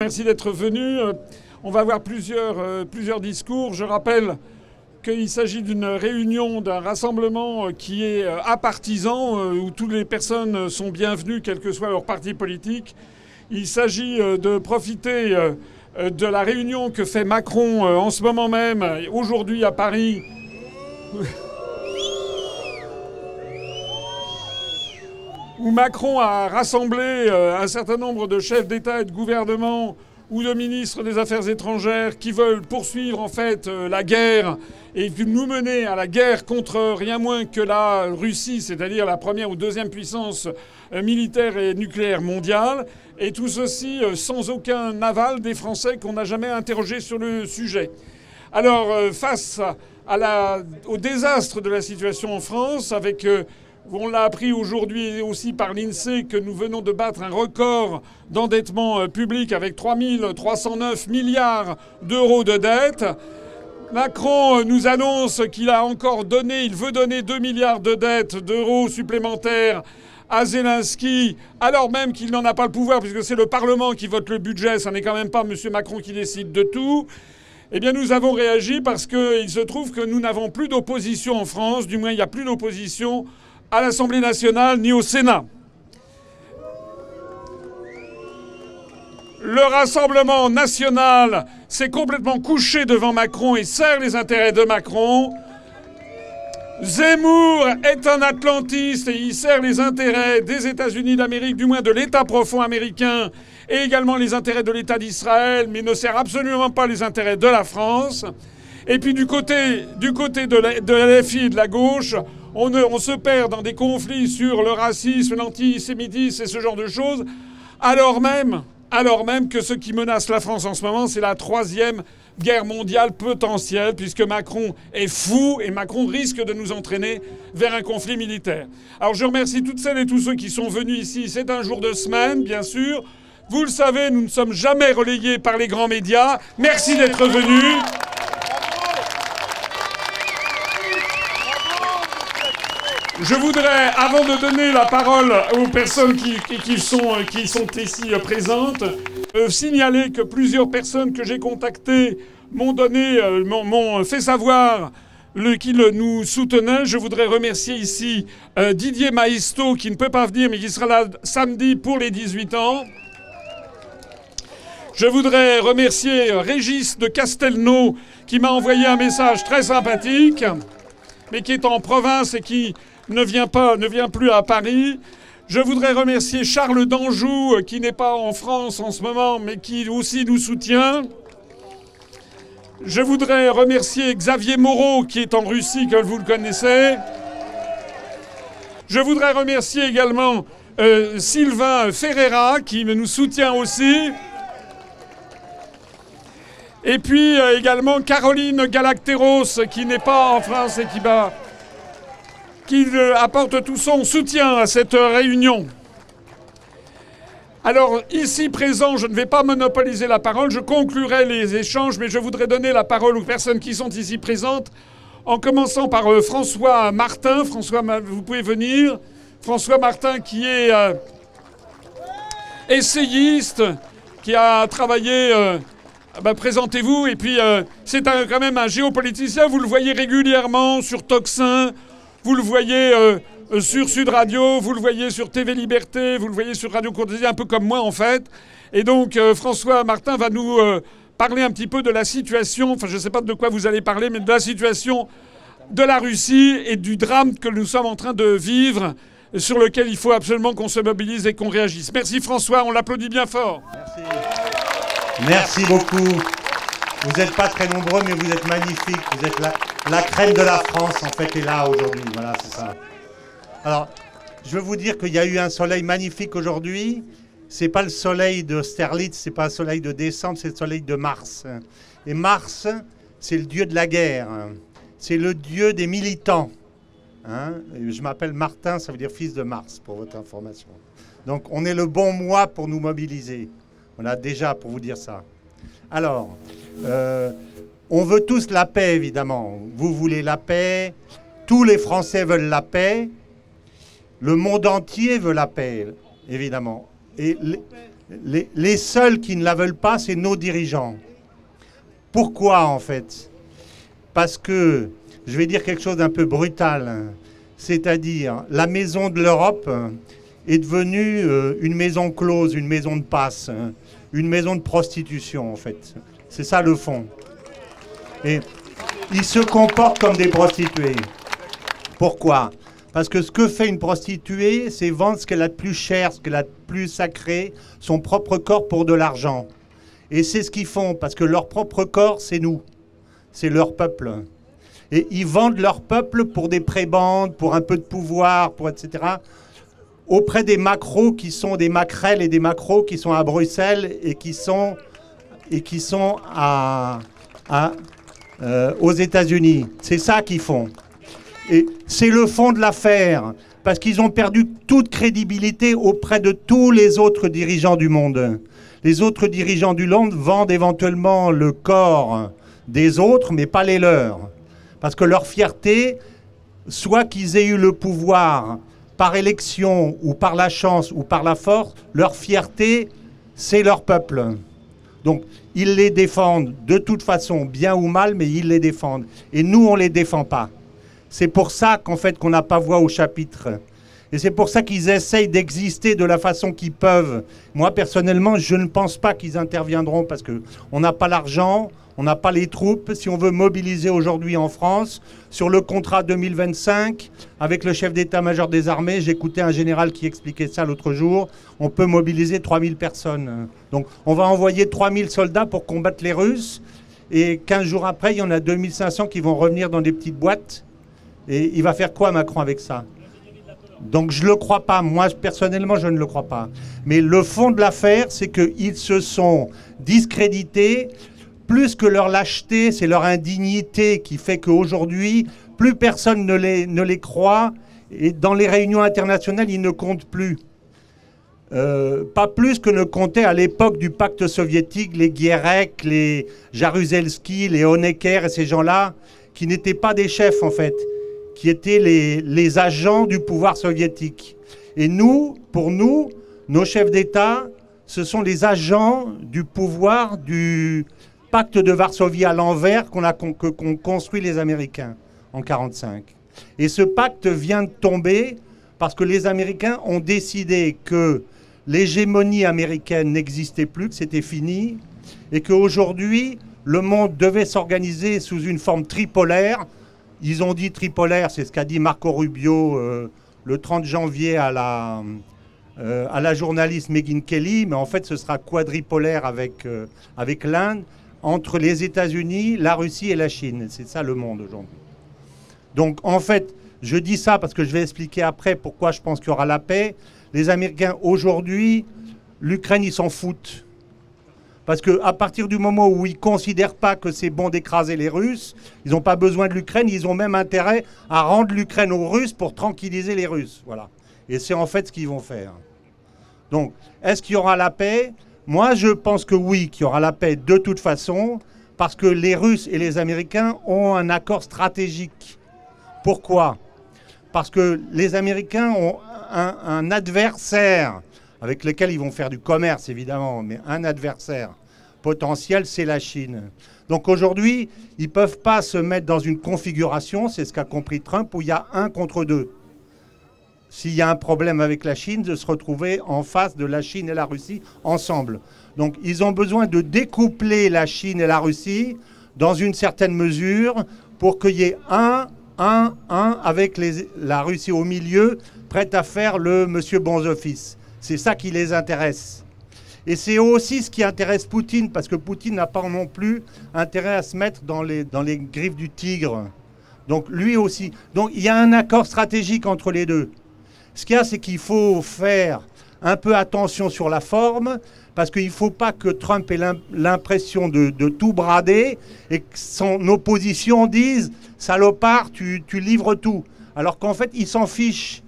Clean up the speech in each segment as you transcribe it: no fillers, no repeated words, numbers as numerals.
Merci d'être venu. On va avoir plusieurs discours. Je rappelle qu'il s'agit d'une réunion, d'un rassemblement qui est apartisan, où toutes les personnes sont bienvenues, quel que soit leur parti politique. Il s'agit de profiter de la réunion que fait Macron en ce moment même, aujourd'hui à Paris. Où Macron a rassemblé un certain nombre de chefs d'État et de gouvernement ou de ministres des Affaires étrangères qui veulent poursuivre en fait la guerre et nous mener à la guerre contre rien moins que la Russie, c'est-à-dire la première ou deuxième puissance militaire et nucléaire mondiale. Et tout ceci sans aucun aval des Français qu'on n'a jamais interrogés sur le sujet. Alors face au désastre de la situation en France, avec... on l'a appris aujourd'hui aussi par l'INSEE que nous venons de battre un record d'endettement public avec 3 309 milliards d'euros de dette. Macron nous annonce qu'il a encore donné, il veut donner 2 milliards de dettes d'euros supplémentaires à Zelensky, alors même qu'il n'en a pas le pouvoir puisque c'est le Parlement qui vote le budget, ça n'est quand même pas M. Macron qui décide de tout. Eh bien, nous avons réagi parce qu'il se trouve que nous n'avons plus d'opposition en France, du moins il n'y a plus d'opposition à l'Assemblée nationale ni au Sénat. Le Rassemblement national s'est complètement couché devant Macron et sert les intérêts de Macron. Zemmour est un atlantiste et il sert les intérêts des États-Unis d'Amérique, du moins de l'État profond américain, et également les intérêts de l'État d'Israël, mais ne sert absolument pas les intérêts de la France. Et puis du côté de la LFI et de la gauche, on se perd dans des conflits sur le racisme, l'antisémitisme et ce genre de choses, alors même que ce qui menace la France en ce moment, c'est la troisième guerre mondiale potentielle, puisque Macron est fou et Macron risque de nous entraîner vers un conflit militaire. Alors je remercie toutes celles et tous ceux qui sont venus ici. C'est un jour de semaine, bien sûr. Vous le savez, nous ne sommes jamais relayés par les grands médias. Merci d'être venus. Je voudrais, avant de donner la parole aux personnes qui sont ici présentes, signaler que plusieurs personnes que j'ai contactées m'ont fait savoir qu'ils nous soutenaient. Je voudrais remercier ici Didier Maisto, qui ne peut pas venir, mais qui sera là samedi pour les 18 ans. Je voudrais remercier Régis de Castelnau, qui m'a envoyé un message très sympathique, mais qui est en province et qui ne vient plus à Paris. Je voudrais remercier Charles d'Anjou, qui n'est pas en France en ce moment, mais qui aussi nous soutient. Je voudrais remercier Xavier Moreau, qui est en Russie, comme vous le connaissez. Je voudrais remercier également Sylvain Ferreira, qui nous soutient aussi. Et puis également Caroline Galacteros, qui n'est pas en France et qui apporte tout son soutien à cette réunion. Alors, ici présent, je ne vais pas monopoliser la parole, je conclurai les échanges, mais je voudrais donner la parole aux personnes qui sont ici présentes, en commençant par François Martin. François, vous pouvez venir. François Martin, qui est essayiste, qui a travaillé... présentez-vous. Et puis, c'est quand même un géopoliticien. Vous le voyez régulièrement sur Tocsin. Vous le voyez sur Sud Radio, vous le voyez sur TV Liberté, vous le voyez sur Radio Courtisie, un peu comme moi en fait. Et donc François Martin va nous parler un petit peu de la situation, enfin je ne sais pas de quoi vous allez parler, mais de la situation de la Russie et du drame que nous sommes en train de vivre, sur lequel il faut absolument qu'on se mobilise et qu'on réagisse. Merci François, on l'applaudit bien fort. Merci. Merci beaucoup. Vous n'êtes pas très nombreux, mais vous êtes magnifiques. Vous êtes la crème de la France, en fait, est là aujourd'hui. Voilà, c'est ça. Alors, je veux vous dire qu'il y a eu un soleil magnifique aujourd'hui. C'est pas le soleil de Sterlitz, c'est pas le soleil de décembre, c'est le soleil de Mars. Et Mars, c'est le dieu de la guerre. C'est le dieu des militants. Je m'appelle Martin, ça veut dire fils de Mars, pour votre information. Donc, on est le bon mois pour nous mobiliser. Voilà, déjà, pour vous dire ça. Alors, on veut tous la paix, évidemment. Vous voulez la paix. Tous les Français veulent la paix. Le monde entier veut la paix, évidemment. Et Les seuls qui ne la veulent pas, c'est nos dirigeants. Pourquoi, en fait? Parce que, je vais dire quelque chose d'un peu brutal, c'est-à-dire la maison de l'Europe est devenue une maison close, une maison de passe, une maison de prostitution, en fait. C'est ça le fond. Et ils se comportent comme des prostituées. Pourquoi? Parce que ce que fait une prostituée, c'est vendre ce qu'elle a de plus cher, ce qu'elle a de plus sacré, son propre corps pour de l'argent. Et c'est ce qu'ils font, parce que leur propre corps, c'est nous. C'est leur peuple. Et ils vendent leur peuple pour des prébendes, pour un peu de pouvoir, pour etc., auprès des macros qui sont des maquerelles et des macros qui sont à Bruxelles et qui sont aux États-Unis. C'est ça qu'ils font. Et c'est le fond de l'affaire, parce qu'ils ont perdu toute crédibilité auprès de tous les autres dirigeants du monde. Les autres dirigeants du monde vendent éventuellement le corps des autres, mais pas les leurs. Parce que leur fierté, soit qu'ils aient eu le pouvoir par élection ou par la chance ou par la force, leur fierté, c'est leur peuple. Donc, ils les défendent de toute façon, bien ou mal, mais ils les défendent. Et nous, on ne les défend pas. C'est pour ça qu'en fait, qu'on n'a pas voix au chapitre. Et c'est pour ça qu'ils essayent d'exister de la façon qu'ils peuvent. Moi, personnellement, je ne pense pas qu'ils interviendront parce qu'on n'a pas l'argent, on n'a pas les troupes. Si on veut mobiliser aujourd'hui en France, sur le contrat 2025, avec le chef d'état-major des armées, j'écoutais un général qui expliquait ça l'autre jour, on peut mobiliser 3000 personnes. Donc, on va envoyer 3000 soldats pour combattre les Russes. Et 15 jours après, il y en a 2500 qui vont revenir dans des petites boîtes. Et il va faire quoi, Macron, avec ça? Donc je ne le crois pas. Moi, personnellement, je ne le crois pas. Mais le fond de l'affaire, c'est qu'ils se sont discrédités. Plus que leur lâcheté, c'est leur indignité qui fait qu'aujourd'hui, plus personne ne les croit. Et dans les réunions internationales, ils ne comptent plus. Pas plus que ne comptaient à l'époque du pacte soviétique les Guérek, les Jaruzelski, les Honecker et ces gens-là, qui n'étaient pas des chefs, en fait, qui étaient les agents du pouvoir soviétique. Et nous, pour nous, nos chefs d'État, ce sont les agents du pouvoir du pacte de Varsovie à l'envers qu'ont construit les Américains en 1945. Et ce pacte vient de tomber parce que les Américains ont décidé que l'hégémonie américaine n'existait plus, que c'était fini, et qu'aujourd'hui, le monde devait s'organiser sous une forme tripolaire. Ils ont dit tripolaire, c'est ce qu'a dit Marco Rubio le 30 janvier à la journaliste Megyn Kelly, mais en fait ce sera quadripolaire avec l'Inde, entre les États-Unis, la Russie et la Chine. C'est ça le monde aujourd'hui. Donc en fait, je dis ça parce que je vais expliquer après pourquoi je pense qu'il y aura la paix. Les Américains aujourd'hui, l'Ukraine, ils s'en foutent. Parce qu'à partir du moment où ils ne considèrent pas que c'est bon d'écraser les Russes, ils n'ont pas besoin de l'Ukraine, ils ont même intérêt à rendre l'Ukraine aux Russes pour tranquilliser les Russes. Voilà. Et c'est en fait ce qu'ils vont faire. Donc, est-ce qu'il y aura la paix? Moi, je pense que oui, qu'il y aura la paix de toute façon, parce que les Russes et les Américains ont un accord stratégique. Pourquoi? Parce que les Américains ont un adversaire avec lesquels ils vont faire du commerce, évidemment, mais un adversaire potentiel, c'est la Chine. Donc aujourd'hui, ils ne peuvent pas se mettre dans une configuration, c'est ce qu'a compris Trump, où il y a 1 contre 2. S'il y a un problème avec la Chine, de se retrouver en face de la Chine et la Russie ensemble. Donc ils ont besoin de découpler la Chine et la Russie dans une certaine mesure pour qu'il y ait un avec la Russie au milieu, prête à faire le monsieur bons offices. C'est ça qui les intéresse. Et c'est aussi ce qui intéresse Poutine, parce que Poutine n'a pas non plus intérêt à se mettre dans les griffes du tigre. Donc lui aussi. Donc il y a un accord stratégique entre les deux. Ce qu'il y a, c'est qu'il faut faire un peu attention sur la forme, parce qu'il ne faut pas que Trump ait l'impression de tout brader et que son opposition dise « salopard, tu livres tout ». Alors qu'en fait, il s'en fiche.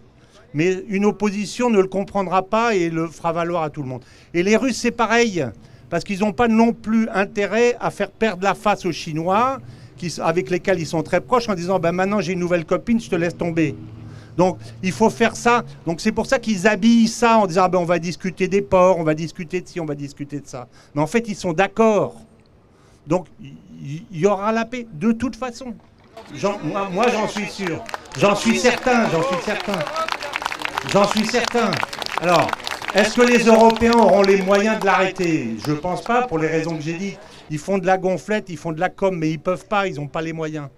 Mais une opposition ne le comprendra pas et le fera valoir à tout le monde. Et les Russes, c'est pareil, parce qu'ils n'ont pas non plus intérêt à faire perdre la face aux Chinois, avec lesquels ils sont très proches, en disant ben, « maintenant j'ai une nouvelle copine, je te laisse tomber ». Donc il faut faire ça. Donc c'est pour ça qu'ils habillent ça en disant ah ben, on va discuter des ports, on va discuter de ci, on va discuter de ça. Mais en fait, ils sont d'accord. Donc il y aura la paix de toute façon. Moi j'en suis sûr. J'en suis certain. Alors, est-ce que les Européens auront les moyens de l'arrêter? Je ne pense pas, pour les raisons que j'ai dites. Ils font de la gonflette, ils font de la com, mais ils ne peuvent pas, ils n'ont pas les moyens.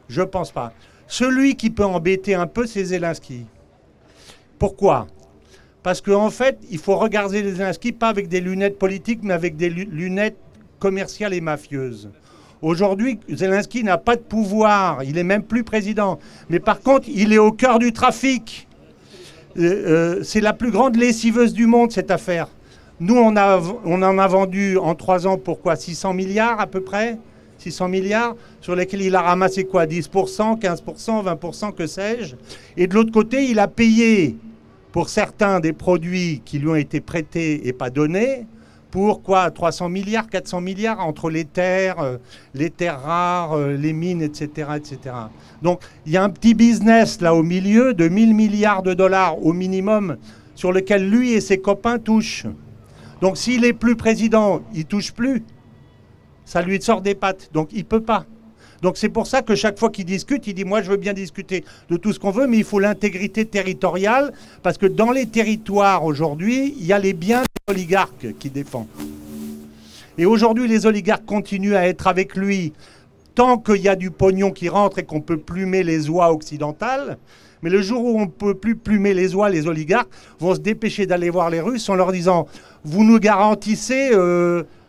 Je ne pense pas. Celui qui peut embêter un peu, c'est Zelensky. Pourquoi? Parce qu'en fait, il faut regarder les Zelensky pas avec des lunettes politiques, mais avec des lunettes commerciales et mafieuses. Aujourd'hui, Zelensky n'a pas de pouvoir, il n'est même plus président. Mais par contre, il est au cœur du trafic. C'est la plus grande lessiveuse du monde, cette affaire. Nous, on en a vendu en 3 ans pour quoi? 600 milliards à peu près? 600 milliards, sur lesquels il a ramassé quoi? 10%, 15%, 20%, que sais-je. Et de l'autre côté, il a payé pour certains des produits qui lui ont été prêtés et pas donnés, pour quoi? 300 milliards, 400 milliards entre les terres rares, les mines, etc., etc. Donc, il y a un petit business là au milieu de 1000 milliards de dollars au minimum sur lequel lui et ses copains touchent. Donc, s'il n'est plus président, il ne touche plus. Ça lui sort des pattes. Donc, il ne peut pas. Donc, c'est pour ça que chaque fois qu'il discute, il dit « Moi, je veux bien discuter de tout ce qu'on veut, mais il faut l'intégrité territoriale. » Parce que dans les territoires, aujourd'hui, il y a les biens des oligarques qui défendent. Et aujourd'hui, les oligarques continuent à être avec lui tant qu'il y a du pognon qui rentre et qu'on peut plumer les oies occidentales. Mais le jour où on ne peut plus plumer les oies, les oligarques vont se dépêcher d'aller voir les Russes en leur disant « Vous nous garantissez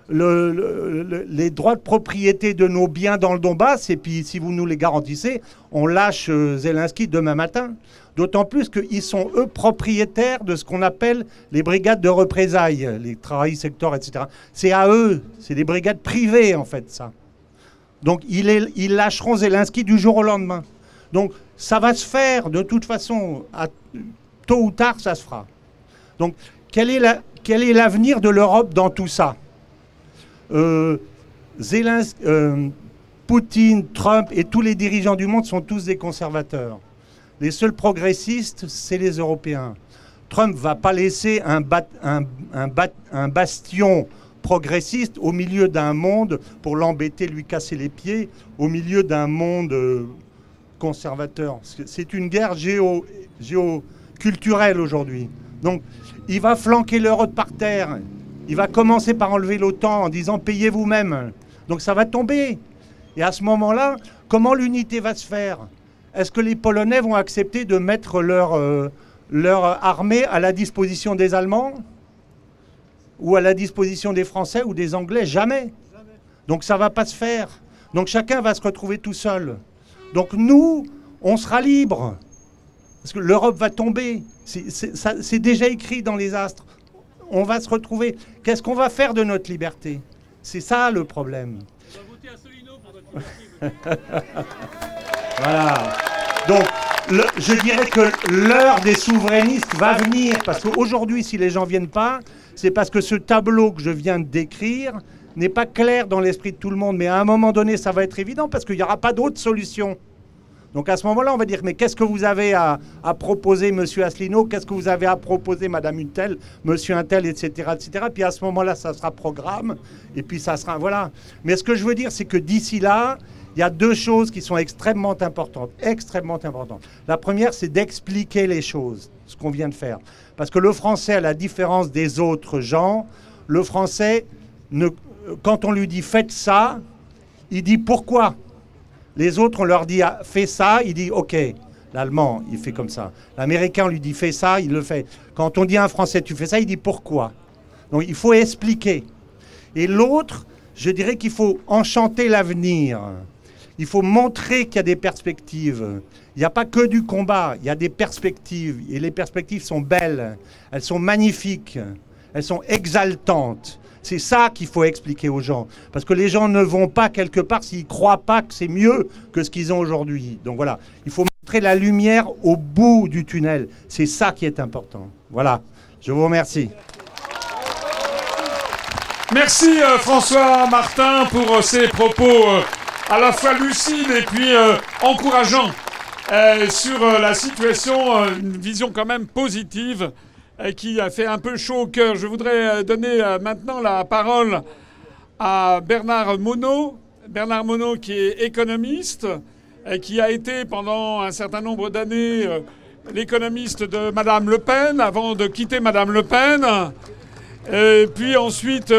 les droits de propriété de nos biens dans le Donbass, et puis si vous nous les garantissez, on lâche Zelensky demain matin. » D'autant plus qu'ils sont, eux, propriétaires de ce qu'on appelle les brigades de représailles, les Travail Sector, etc. C'est à eux, c'est des brigades privées, en fait, ça. Donc, ils lâcheront Zelensky du jour au lendemain. Donc, ça va se faire, de toute façon, tôt ou tard, ça se fera. Donc, quel est l'avenir de l'Europe dans tout ça? Poutine, Trump et tous les dirigeants du monde sont tous des conservateurs. Les seuls progressistes, c'est les Européens. Trump ne va pas laisser un bastion progressiste au milieu d'un monde pour l'embêter, lui casser les pieds, au milieu d'un monde conservateur. C'est une guerre géoculturelle aujourd'hui. Donc, il va flanquer l'Europe par terre. Il va commencer par enlever l'OTAN en disant « payez vous-même ». Donc ça va tomber. Et à ce moment-là, comment l'unité va se faire? Est-ce que les Polonais vont accepter de mettre leur armée à la disposition des Allemands? Ou à la disposition des Français ou des Anglais? Jamais. Donc ça ne va pas se faire. Donc chacun va se retrouver tout seul. Donc nous, on sera libres. Parce que l'Europe va tomber. C'est déjà écrit dans les astres. On va se retrouver. Qu'est-ce qu'on va faire de notre liberté? C'est ça le problème. On va voter Asselineau pour notre liberté. Voilà. Donc, je dirais que l'heure des souverainistes va venir. Parce qu'aujourd'hui, si les gens ne viennent pas, c'est parce que ce tableau que je viens de décrire n'est pas clair dans l'esprit de tout le monde. Mais à un moment donné, ça va être évident parce qu'il n'y aura pas d'autre solution. Donc à ce moment-là, on va dire, mais qu'est-ce que vous avez à proposer, monsieur Asselineau? Qu'est-ce que vous avez à proposer, madame Untel, monsieur Untel, etc., etc. Puis à ce moment-là, ça sera programme, et puis ça sera... Voilà. Mais ce que je veux dire, c'est que d'ici là, il y a 2 choses qui sont extrêmement importantes. Extrêmement importantes. La première, c'est d'expliquer les choses, ce qu'on vient de faire. Parce que le français, à la différence des autres gens, le français, quand on lui dit « faites ça », il dit « pourquoi ?» Les autres, on leur dit « fais ça », il dit « ok ». L'allemand, il fait comme ça. L'américain, on lui dit « fais ça », il le fait. Quand on dit à un français « tu fais ça », il dit « pourquoi ». Donc il faut expliquer. Et l'autre, je dirais qu'il faut enchanter l'avenir. Il faut montrer qu'il y a des perspectives. Il n'y a pas que du combat, il y a des perspectives. Et les perspectives sont belles, elles sont magnifiques, elles sont exaltantes. C'est ça qu'il faut expliquer aux gens. Parce que les gens ne vont pas quelque part s'ils ne croient pas que c'est mieux que ce qu'ils ont aujourd'hui. Donc voilà, il faut montrer la lumière au bout du tunnel. C'est ça qui est important. Voilà, je vous remercie. Merci François Martin pour ces propos à la fois lucides et puis encourageants. sur la situation, une vision quand même positive qui a fait un peu chaud au cœur. Je voudrais donner maintenant la parole à Bernard Monod. Bernard Monod qui est économiste, qui a été pendant un certain nombre d'années l'économiste de Madame Le Pen avant de quitter Madame Le Pen. Puis ensuite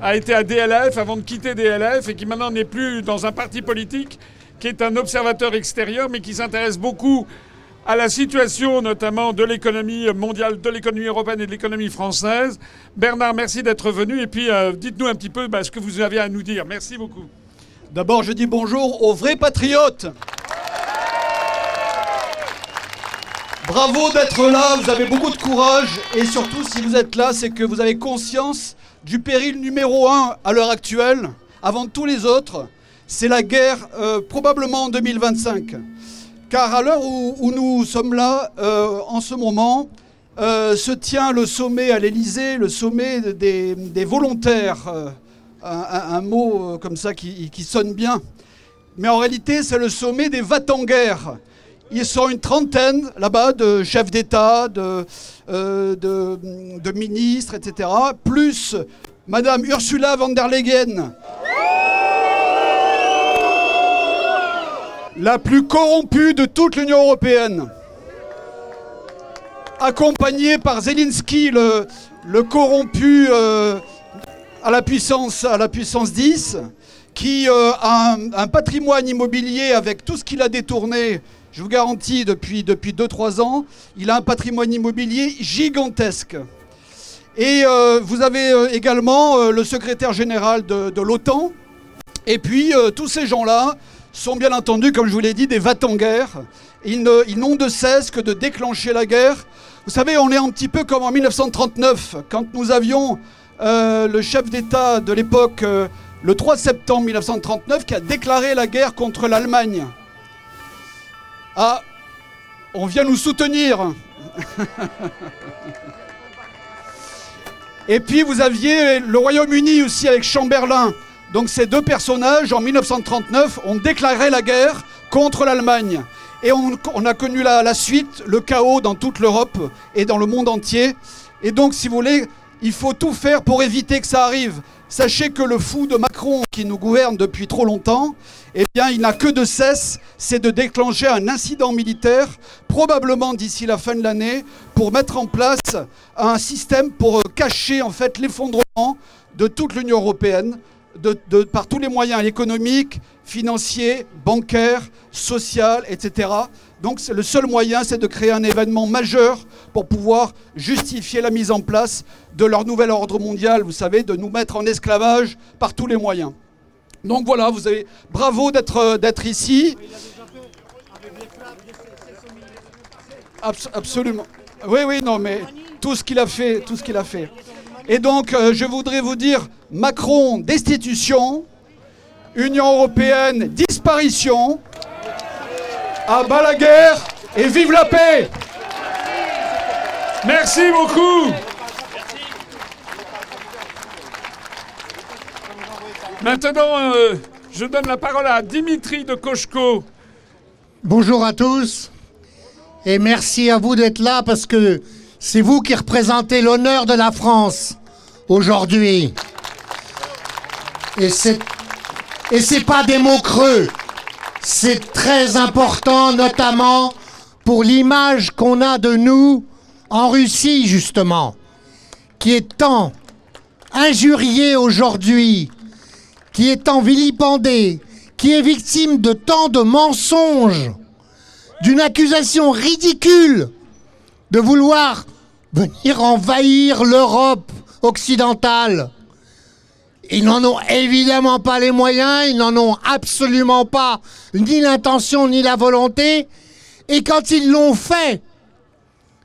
a été à DLF avant de quitter DLF et qui maintenant n'est plus dans un parti politique, qui est un observateur extérieur mais qui s'intéresse beaucoup à la situation notamment de l'économie mondiale, de l'économie européenne et de l'économie française. Bernard, merci d'être venu et puis dites-nous un petit peu ce que vous avez à nous dire. Merci beaucoup. D'abord, je dis bonjour aux vrais patriotes. Bravo d'être là, vous avez beaucoup de courage et surtout si vous êtes là, c'est que vous avez conscience du péril numéro 1 à l'heure actuelle, avant tous les autres, c'est la guerre probablement en 2025. Car à l'heure où nous sommes là, en ce moment, se tient le sommet à l'Élysée, le sommet des volontaires, un mot comme ça qui sonne bien. Mais en réalité, c'est le sommet des va-t-en-guerre. Ils sont une trentaine là-bas de chefs d'État, de ministres, etc. Plus Madame Ursula von der Leyen, la plus corrompue de toute l'Union européenne, accompagnée par Zelensky, le corrompu à la puissance 10, qui a un patrimoine immobilier avec tout ce qu'il a détourné. Je vous garantis, depuis 2-3 ans, il a un patrimoine immobilier gigantesque. Et vous avez également le secrétaire général de l'OTAN. Et puis, tous ces gens-là sont bien entendu, comme je vous l'ai dit, des va-t-en-guerre. Ils n'ont de cesse que de déclencher la guerre. Vous savez, on est un petit peu comme en 1939, quand nous avions le chef d'État de l'époque, le 3 septembre 1939, qui a déclaré la guerre contre l'Allemagne. Ah, on vient nous soutenir. Et puis vous aviez le Royaume-Uni aussi avec Chamberlain. Donc ces deux personnages, en 1939, ont déclaré la guerre contre l'Allemagne. Et on a connu la suite, le chaos dans toute l'Europe et dans le monde entier. Et donc, si vous voulez, il faut tout faire pour éviter que ça arrive. Sachez que le fou de Macron, qui nous gouverne depuis trop longtemps, eh bien, il n'a que de cesse, c'est de déclencher un incident militaire, probablement d'ici la fin de l'année, pour mettre en place un système pour cacher en fait l'effondrement de toute l'Union européenne, par tous les moyens économiques, financiers, bancaires, sociaux, etc. Donc le seul moyen, c'est de créer un événement majeur pour pouvoir justifier la mise en place de leur nouvel ordre mondial, vous savez, de nous mettre en esclavage par tous les moyens. Donc voilà, vous avez bravo d'être ici. Absolument. Oui, oui, non, mais tout ce qu'il a fait, tout ce qu'il a fait. Et donc, je voudrais vous dire, Macron, destitution, Union européenne, disparition, à bas la guerre et vive la paix. Merci beaucoup. Maintenant, je donne la parole à Dimitri de Koshko. Bonjour à tous et merci à vous d'être là parce que c'est vous qui représentez l'honneur de la France aujourd'hui. Et c'est pas des mots creux. C'est très important, notamment pour l'image qu'on a de nous en Russie, justement, qui est tant injuriée aujourd'hui, qui est tant vilipendée, qui est victime de tant de mensonges, d'une accusation ridicule de vouloir venir envahir l'Europe occidentale. Ils n'en ont évidemment pas les moyens, ils n'en ont absolument pas ni l'intention ni la volonté. Et quand ils l'ont fait,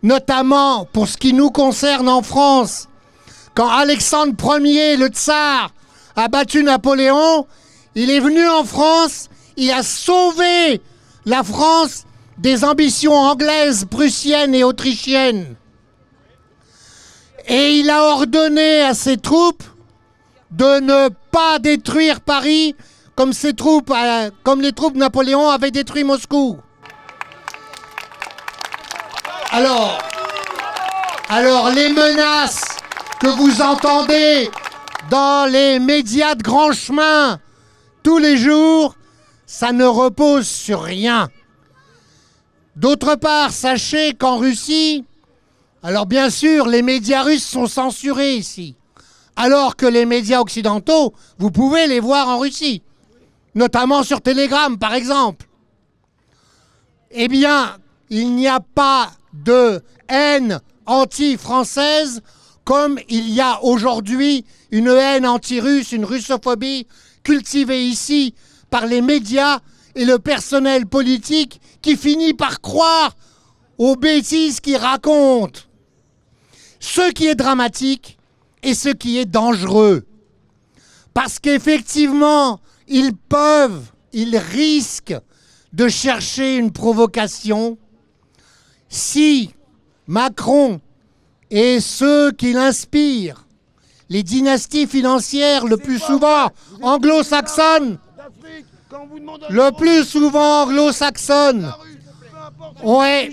notamment pour ce qui nous concerne en France, quand Alexandre Ier, le tsar, a battu Napoléon, il est venu en France, il a sauvé la France des ambitions anglaises, prussiennes et autrichiennes. Et il a ordonné à ses troupes de ne pas détruire Paris comme les troupes de Napoléon avaient détruit Moscou. Alors, les menaces que vous entendez dans les médias de grand chemin tous les jours, ça ne repose sur rien. D'autre part, sachez qu'en Russie, alors bien sûr, les médias russes sont censurés ici, alors que les médias occidentaux, vous pouvez les voir en Russie, notamment sur Telegram par exemple. Eh bien, il n'y a pas de haine anti-française comme il y a aujourd'hui une haine anti-russe, une russophobie cultivée ici par les médias et le personnel politique qui finit par croire aux bêtises qu'ils racontent. Ce qui est dramatique et ce qui est dangereux. Parce qu'effectivement, ils risquent de chercher une provocation si Macron et ceux qui l'inspirent, les dynasties financières le plus souvent anglo-saxonnes, ouais.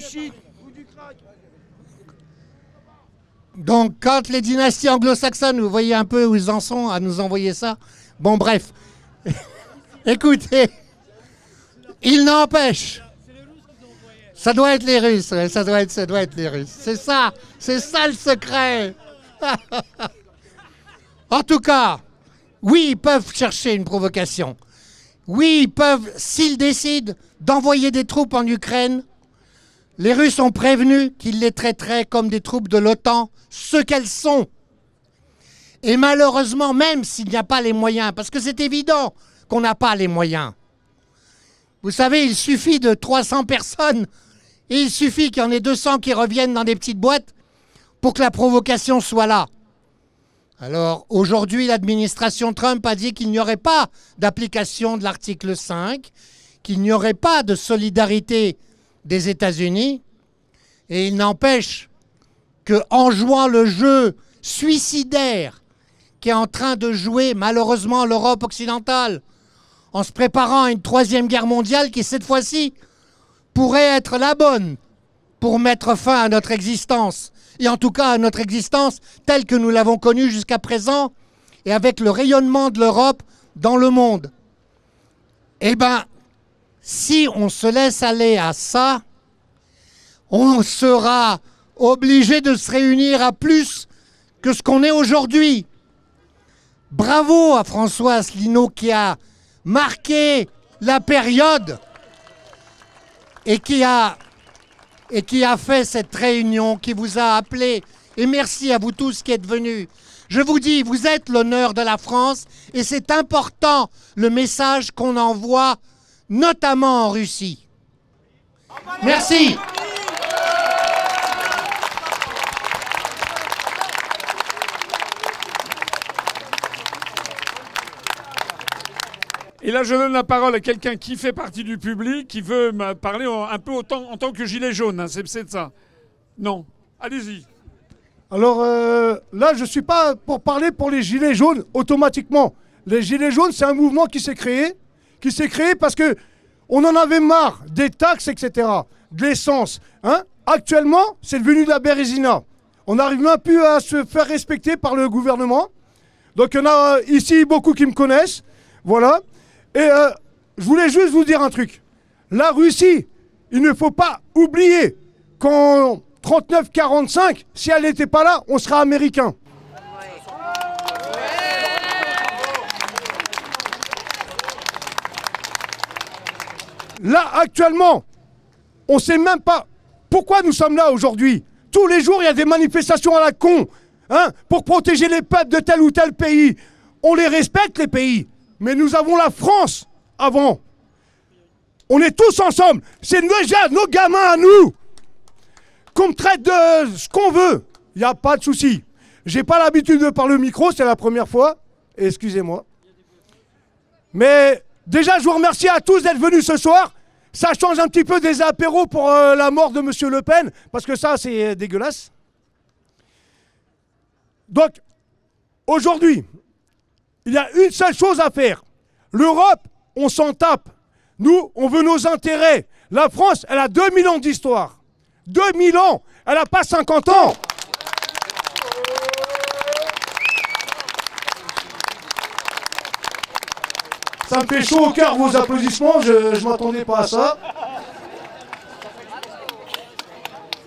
Donc quand les dynasties anglo-saxonnes, vous voyez un peu où ils en sont à nous envoyer ça. Bon bref, écoutez, il n'empêche, ça doit être les Russes, ouais, ça doit être les Russes. C'est ça le secret. En tout cas, oui, ils peuvent chercher une provocation. Oui, ils peuvent, s'ils décident d'envoyer des troupes en Ukraine, les Russes ont prévenu qu'ils les traiteraient comme des troupes de l'OTAN, ce qu'elles sont. Et malheureusement, même s'il n'y a pas les moyens, parce que c'est évident qu'on n'a pas les moyens. Vous savez, il suffit de 300 personnes, et il suffit qu'il y en ait 200 qui reviennent dans des petites boîtes pour que la provocation soit là. Alors, aujourd'hui, l'administration Trump a dit qu'il n'y aurait pas d'application de l'article 5, qu'il n'y aurait pas de solidarité des États-Unis. Et il n'empêche qu'en jouant le jeu suicidaire qu'est en train de jouer malheureusement l'Europe occidentale, en se préparant à une troisième guerre mondiale qui, cette fois-ci, pourrait être la bonne pour mettre fin à notre existence. Et en tout cas à notre existence telle que nous l'avons connue jusqu'à présent et avec le rayonnement de l'Europe dans le monde. Eh bien, si on se laisse aller à ça, on sera obligé de se réunir à plus que ce qu'on est aujourd'hui. Bravo à François Asselineau qui a marqué la période et qui a fait cette réunion, qui vous a appelé. Et merci à vous tous qui êtes venus. Je vous dis, vous êtes l'honneur de la France et c'est important le message qu'on envoie, notamment en Russie. Merci. Et là, je donne la parole à quelqu'un qui fait partie du public, qui veut me parler un peu en tant que gilet jaune. Hein, c'est ça. Non. Allez-y. Alors là, je ne suis pas pour parler pour les gilets jaunes automatiquement. Les gilets jaunes, c'est un mouvement qui s'est créé parce qu'on en avait marre des taxes, etc., de l'essence. Hein. Actuellement, c'est devenu de la bérésina. On n'arrive même plus à se faire respecter par le gouvernement. Donc il y en a ici beaucoup qui me connaissent. Voilà. Et je voulais juste vous dire un truc. La Russie, il ne faut pas oublier qu'en 39-45, si elle n'était pas là, on serait américain. Là, actuellement, on ne sait même pas pourquoi nous sommes là aujourd'hui. Tous les jours, il y a des manifestations à la con, hein, pour protéger les peuples de tel ou tel pays. On les respecte, les pays. Mais nous avons la France avant. On est tous ensemble. C'est déjà nos gamins à nous. Qu'on me traite de ce qu'on veut. Il n'y a pas de souci. J'ai pas l'habitude de parler au micro, c'est la première fois. Excusez-moi. Mais déjà, je vous remercie à tous d'être venus ce soir. Ça change un petit peu des apéros pour la mort de M. Le Pen. Parce que ça, c'est dégueulasse. Donc, aujourd'hui, il y a une seule chose à faire. L'Europe, on s'en tape. Nous, on veut nos intérêts. La France, elle a 2000 ans d'histoire. 2000 ans. Elle n'a pas 50 ans. Ça me fait chaud au cœur vos applaudissements, je ne m'attendais pas à ça.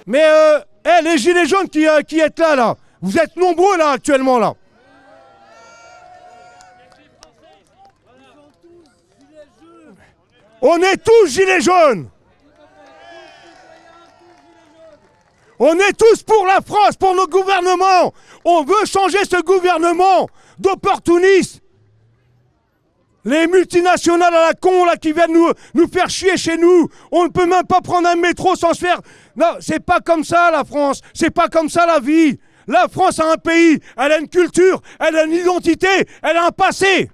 Mais les gilets jaunes qui êtes là, vous êtes nombreux là actuellement là. On est tous gilets jaunes. On est tous pour la France, pour nos gouvernements. On veut changer ce gouvernement d'opportunistes. Les multinationales à la con là qui viennent nous faire chier chez nous. On ne peut même pas prendre un métro sans se faire... Non, c'est pas comme ça la France. C'est pas comme ça la vie. La France a un pays. Elle a une culture. Elle a une identité. Elle a un passé.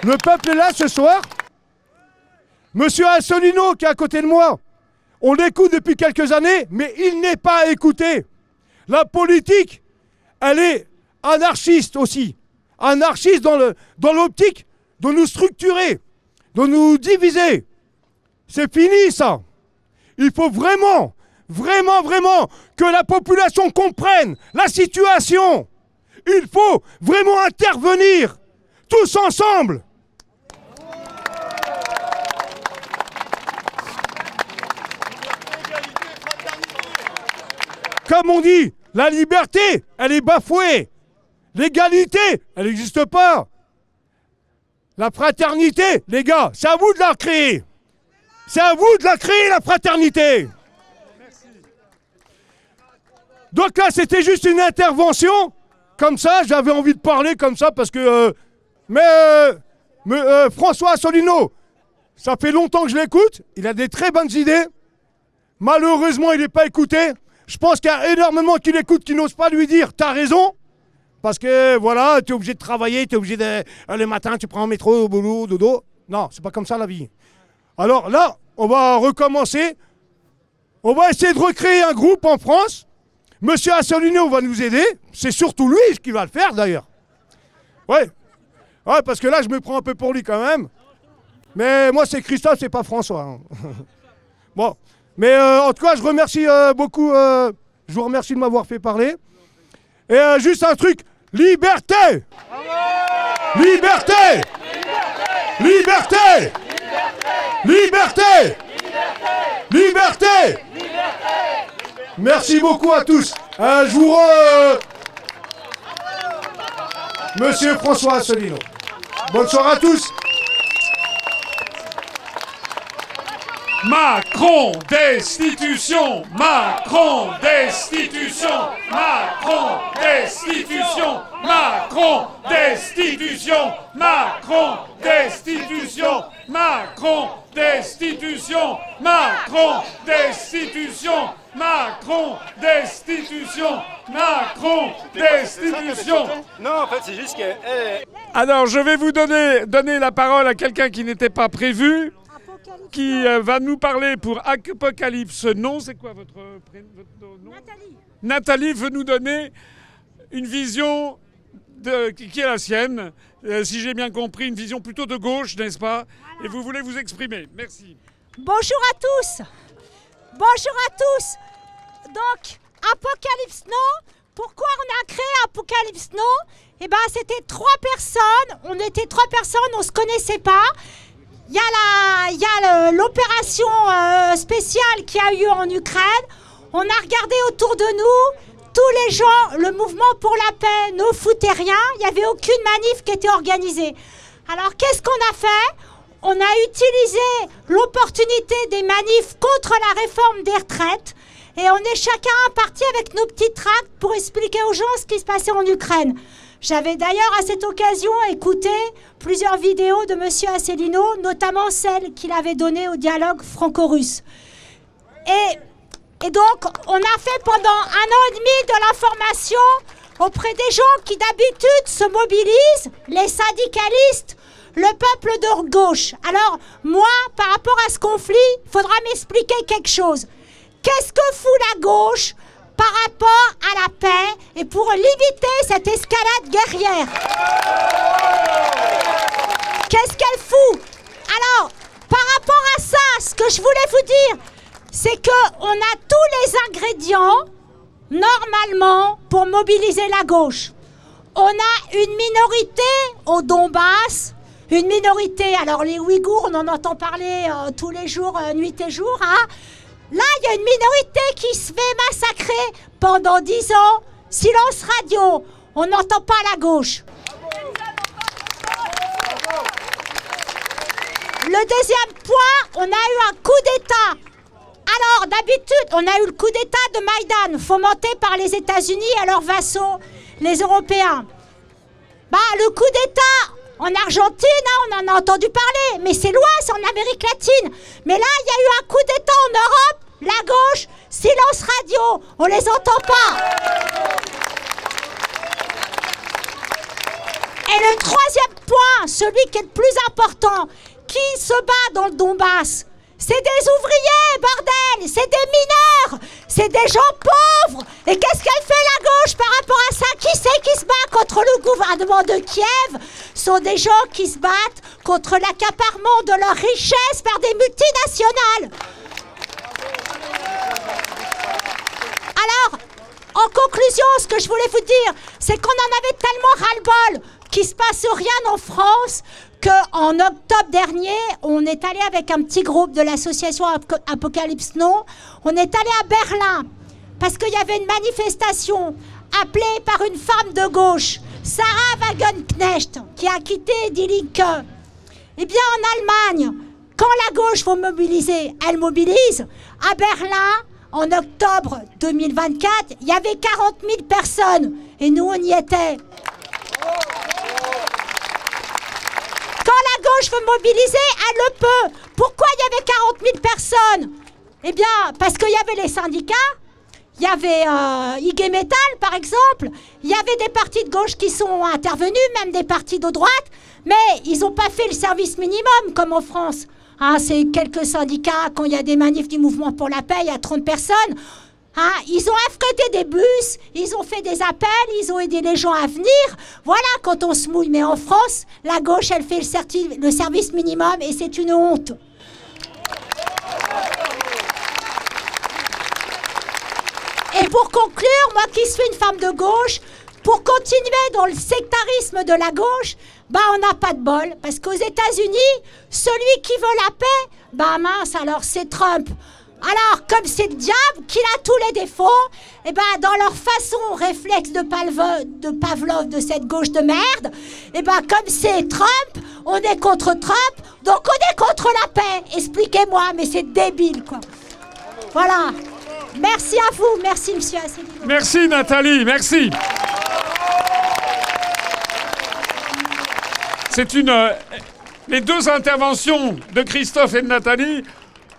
Le peuple est là ce soir. Monsieur Asselineau qui est à côté de moi, on l'écoute depuis quelques années, mais il n'est pas écouté. La politique, elle est anarchiste aussi. Anarchiste dans l'optique de nous structurer, de nous diviser. C'est fini ça. Il faut vraiment que la population comprenne la situation. Il faut vraiment intervenir, tous ensemble. Comme on dit, la liberté, elle est bafouée. L'égalité, elle n'existe pas. La fraternité, les gars, c'est à vous de la créer. C'est à vous de la créer, la fraternité. Donc là, c'était juste une intervention. Comme ça, j'avais envie de parler comme ça parce que... François Asselineau, ça fait longtemps que je l'écoute. Il a des très bonnes idées. Malheureusement, il n'est pas écouté. Je pense qu'il y a énormément qui l'écoutent, qui n'osent pas lui dire « t'as raison ». Parce que voilà, tu es obligé de travailler, tu es obligé de... Le matin, tu prends un métro, au boulot, dodo. Non, c'est pas comme ça la vie. Alors là, on va recommencer. On va essayer de recréer un groupe en France. Monsieur Asselineau va nous aider. C'est surtout lui qui va le faire d'ailleurs. Ouais, parce que là, je me prends un peu pour lui quand même. Mais moi, c'est Christophe, c'est pas François. Hein. Bon. Mais en tout cas, je remercie beaucoup, je vous remercie de m'avoir fait parler. Et juste un truc, liberté, liberté, liberté, liberté, liberté. Merci beaucoup à tous. Je vous Monsieur François Asselineau. Bonne soirée à tous. Macron, destitution! Macron, destitution! Macron, destitution! Macron, destitution! Macron, destitution! Macron, destitution! Macron, destitution! Macron, destitution! Macron, destitution! Non, en fait, c'est juste que... Alors, je vais vous donner la parole à quelqu'un qui n'était pas prévu, qui va nous parler pour Apocalypse. Non, c'est quoi votre nom? Nathalie. Nathalie veut nous donner une vision qui est la sienne, si j'ai bien compris, une vision plutôt de gauche, n'est-ce pas? Voilà. Et vous voulez vous exprimer. Merci. Bonjour à tous. Bonjour à tous. Donc, Apocalypse Non. Pourquoi on a créé Apocalypse Non? Eh bien, c'était 3 personnes. On était 3 personnes, on ne se connaissait pas. Il y a l'opération spéciale qui a eu en Ukraine. On a regardé autour de nous, tous les gens, le mouvement pour la paix ne foutait rien. Il n'y avait aucune manif qui était organisée. Alors qu'est-ce qu'on a fait? On a utilisé l'opportunité des manifs contre la réforme des retraites. Et on est chacun parti avec nos petits tracts pour expliquer aux gens ce qui se passait en Ukraine. J'avais d'ailleurs à cette occasion écouté plusieurs vidéos de M. Asselineau, notamment celle qu'il avait donnée au dialogue franco-russe. Et donc, on a fait pendant 1 an et demi de la formation auprès des gens qui d'habitude se mobilisent, les syndicalistes, le peuple de gauche. Alors, moi, par rapport à ce conflit, il faudra m'expliquer quelque chose. Qu'est-ce que fout la gauche par rapport à la paix et pour limiter cette escalade guerrière? Qu'est-ce qu'elle fout? ce que je voulais vous dire, c'est qu'on a tous les ingrédients, normalement, pour mobiliser la gauche. On a une minorité au Donbass, une minorité, alors les Ouïghours, on en entend parler tous les jours, nuit et jour. Hein. Là, il y a une minorité qui se fait massacrer pendant 10 ans. Silence radio, on n'entend pas la gauche. Le deuxième point, on a eu un coup d'État. Alors, d'habitude, on a eu le coup d'État de Maïdan, fomenté par les États-Unis et leurs vassaux, les Européens. Bah, le coup d'État en Argentine, hein, on en a entendu parler, mais c'est loin, c'est en Amérique latine. Mais là, il y a eu un coup d'État en Europe, la gauche, silence radio, on les entend pas. Et le troisième point, celui qui est le plus important, qui se bat dans le Donbass? C'est des ouvriers, bordel! C'est des mineurs! C'est des gens pauvres! Et qu'est-ce qu'elle fait la gauche par rapport à ça? Qui c'est qui se bat contre le gouvernement de Kiev? Ce sont des gens qui se battent contre l'accaparement de leurs richesses par des multinationales. Alors, en conclusion, ce que je voulais vous dire, c'est qu'on en avait tellement ras-le-bol qu'il ne se passe rien en France qu'en octobre dernier, on est allé avec un petit groupe de l'association Apocalypse Now, on est allé à Berlin parce qu'il y avait une manifestation appelée par une femme de gauche, Sarah Wagenknecht, qui a quitté Die Linke. Eh bien, en Allemagne, quand la gauche veut mobiliser, elle mobilise. À Berlin, en octobre 2024, il y avait 40 000 personnes et nous, on y était. Quand la gauche veut mobiliser, elle le peut. Pourquoi il y avait 40 000 personnes? Eh bien, parce qu'il y avait les syndicats, il y avait IG Metall, par exemple, il y avait des partis de gauche qui sont intervenus, même des partis de droite, mais ils n'ont pas fait le service minimum, comme en France. Hein, c'est quelques syndicats, quand il y a des manifs du mouvement pour la paix, il y a 30 personnes. Hein, ils ont affrété des bus, ils ont fait des appels, ils ont aidé les gens à venir. Voilà quand on se mouille. Mais en France, la gauche, elle fait le service minimum et c'est une honte. Et pour conclure, moi qui suis une femme de gauche, pour continuer dans le sectarisme de la gauche, bah on n'a pas de bol. Parce qu'aux États-Unis, celui qui veut la paix, bah mince, alors c'est Trump. Alors, comme c'est le diable, qu'il a tous les défauts, et ben dans leur façon réflexe de Pavlov de cette gauche de merde, et ben comme c'est Trump, on est contre Trump, donc on est contre la paix. Expliquez-moi, mais c'est débile, quoi. Voilà. Merci à vous, merci monsieur Asselineau. Merci Nathalie, merci. C'est les deux interventions de Christophe et de Nathalie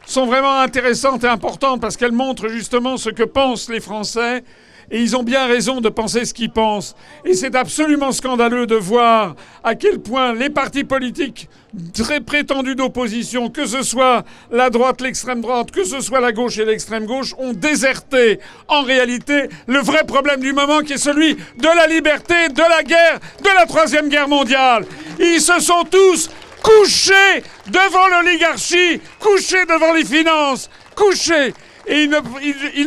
sont vraiment intéressantes et importantes parce qu'elles montrent justement ce que pensent les Français et ils ont bien raison de penser ce qu'ils pensent. Et c'est absolument scandaleux de voir à quel point les partis politiques très prétendus d'opposition, que ce soit la droite, l'extrême droite, que ce soit la gauche et l'extrême gauche, ont déserté en réalité le vrai problème du moment qui est celui de la liberté, de la guerre, de la Troisième Guerre mondiale. Ils se sont tous couchés devant l'oligarchie, couchés devant les finances, couchés. Et ils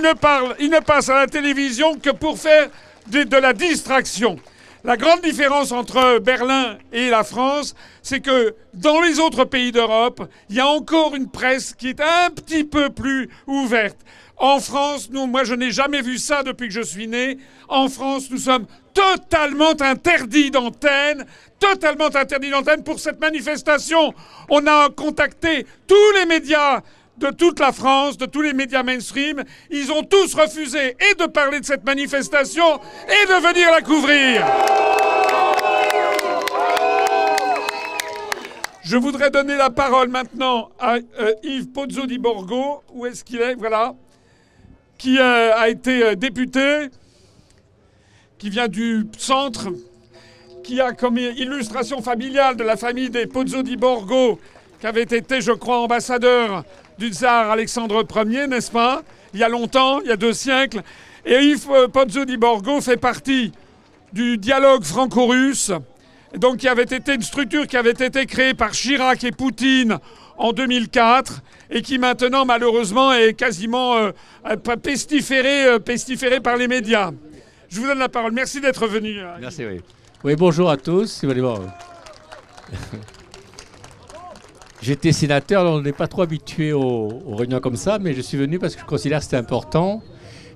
ne passent à la télévision que pour faire de la distraction. La grande différence entre Berlin et la France, c'est que dans les autres pays d'Europe, il y a encore une presse qui est un petit peu plus ouverte. En France, moi je n'ai jamais vu ça depuis que je suis né. En France, nous sommes totalement interdits d'antenne pour cette manifestation. On a contacté tous les médias de toute la France, de tous les médias mainstream. Ils ont tous refusé et de parler de cette manifestation et de venir la couvrir. Je voudrais donner la parole maintenant à Yves Pozzo di Borgo. Où est-ce qu'il est? Voilà. Qui a été député, qui vient du centre, qui a comme illustration familiale de la famille des Pozzo di Borgo, qui avait été, je crois, ambassadeur du tsar Alexandre Ier, n'est-ce pas? Il y a longtemps, il y a 2 siècles. Et Yves Pozzo di Borgo fait partie du dialogue franco-russe, donc qui avait été une structure qui avait été créée par Chirac et Poutine en 2004 et qui maintenant malheureusement est quasiment pestiféré par les médias. Je vous donne la parole. Merci d'être venu. Merci, oui. Oui, bonjour à tous. J'étais sénateur, alors on n'est pas trop habitué aux réunions comme ça, mais je suis venu parce que je considère que c'est important.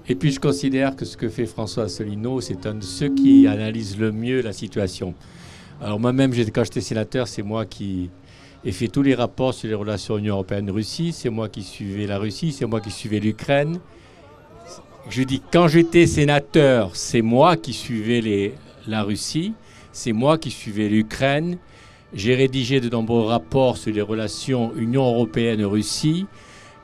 Et puis je considère que ce que fait François Asselineau, c'est un de ceux qui analyse le mieux la situation. Alors moi-même, quand j'étais sénateur, c'est moi qui ai fait tous les rapports sur les relations Union européenne-Russie. C'est moi qui suivais la Russie, c'est moi qui suivais l'Ukraine. Je dis, quand j'étais sénateur, c'est moi qui suivais la Russie, c'est moi qui suivais l'Ukraine. J'ai rédigé de nombreux rapports sur les relations Union européenne-Russie.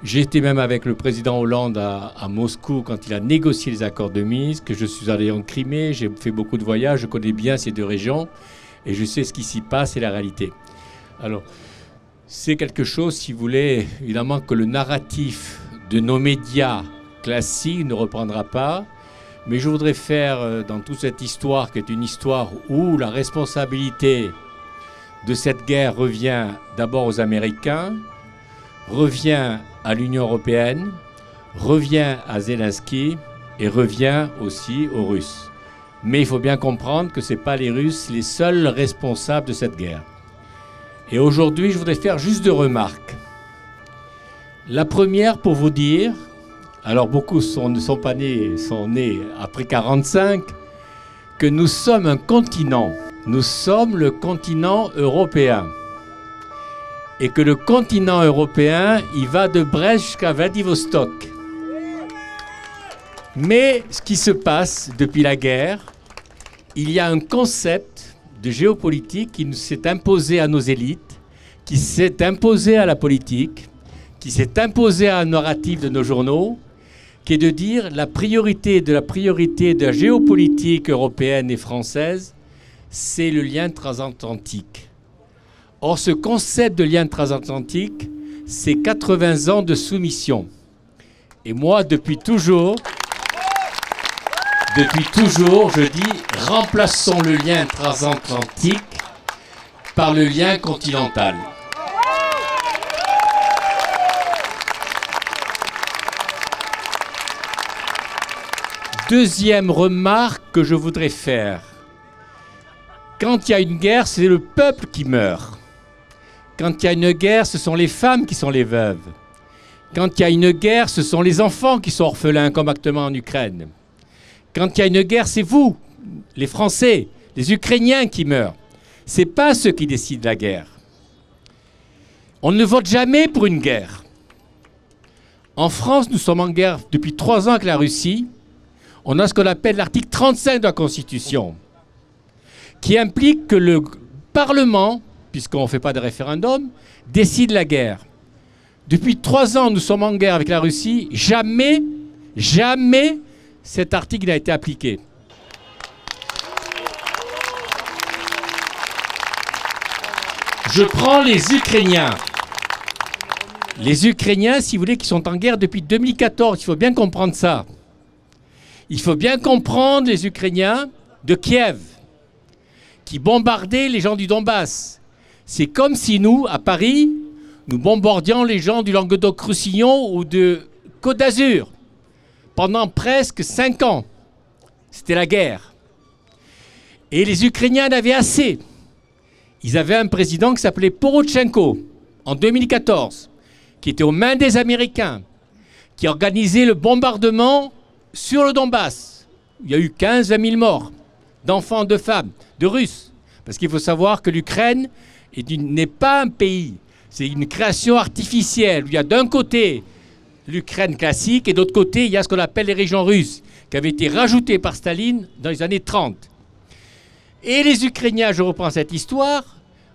J'étais même avec le président Hollande à Moscou quand il a négocié les accords de Minsk. Je suis allé en Crimée, j'ai fait beaucoup de voyages, je connais bien ces deux régions et je sais ce qui s'y passe et la réalité. Alors, c'est quelque chose, si vous voulez, évidemment que le narratif de nos médias classiques ne reprendra pas. Mais je voudrais faire dans toute cette histoire, qui est une histoire où la responsabilité de cette guerre revient d'abord aux Américains, revient à l'Union européenne, revient à Zelensky et revient aussi aux Russes. Mais il faut bien comprendre que ce n'est pas les Russes les seuls responsables de cette guerre. Et aujourd'hui, je voudrais faire juste deux remarques. La première pour vous dire, alors beaucoup ne sont pas nés, sont nés après 1945, que nous sommes un continent. Nous sommes le continent européen. Et que le continent européen, il va de Brest jusqu'à Vladivostok. Mais ce qui se passe depuis la guerre, il y a un concept de géopolitique qui s'est imposé à nos élites, qui s'est imposé à la politique, qui s'est imposé à un narratif de nos journaux, qui est de dire la priorité de la géopolitique européenne et française, c'est le lien transatlantique. Or, ce concept de lien transatlantique, c'est 80 ans de soumission. Et moi, depuis toujours, je dis, remplaçons le lien transatlantique par le lien continental. Deuxième remarque que je voudrais faire. Quand il y a une guerre, c'est le peuple qui meurt. Quand il y a une guerre, ce sont les femmes qui sont les veuves. Quand il y a une guerre, ce sont les enfants qui sont orphelins, comme actuellement en Ukraine. Quand il y a une guerre, c'est vous, les Français, les Ukrainiens qui meurent. Ce n'est pas ceux qui décident la guerre. On ne vote jamais pour une guerre. En France, nous sommes en guerre depuis 3 ans avec la Russie. On a ce qu'on appelle l'article 35 de la Constitution, qui implique que le Parlement, puisqu'on ne fait pas de référendum, décide la guerre. Depuis 3 ans, nous sommes en guerre avec la Russie. Jamais cet article n'a été appliqué. Je prends les Ukrainiens. Les Ukrainiens, si vous voulez, qui sont en guerre depuis 2014. Il faut bien comprendre ça. Il faut bien comprendre les Ukrainiens de Kiev, qui bombardaient les gens du Donbass. C'est comme si nous, à Paris, nous bombardions les gens du Languedoc-Roussillon ou de Côte d'Azur pendant presque 5 ans. C'était la guerre. Et les Ukrainiens en avaient assez. Ils avaient un président qui s'appelait Porochenko, en 2014, qui était aux mains des Américains, qui organisait le bombardement sur le Donbass. Il y a eu 15-20 000 morts, d'enfants, de femmes, de Russes. Parce qu'il faut savoir que l'Ukraine n'est pas un pays. C'est une création artificielle. Il y a d'un côté l'Ukraine classique et d'autre côté, il y a ce qu'on appelle les régions russes, qui avaient été rajoutées par Staline dans les années 30. Et les Ukrainiens, je reprends cette histoire,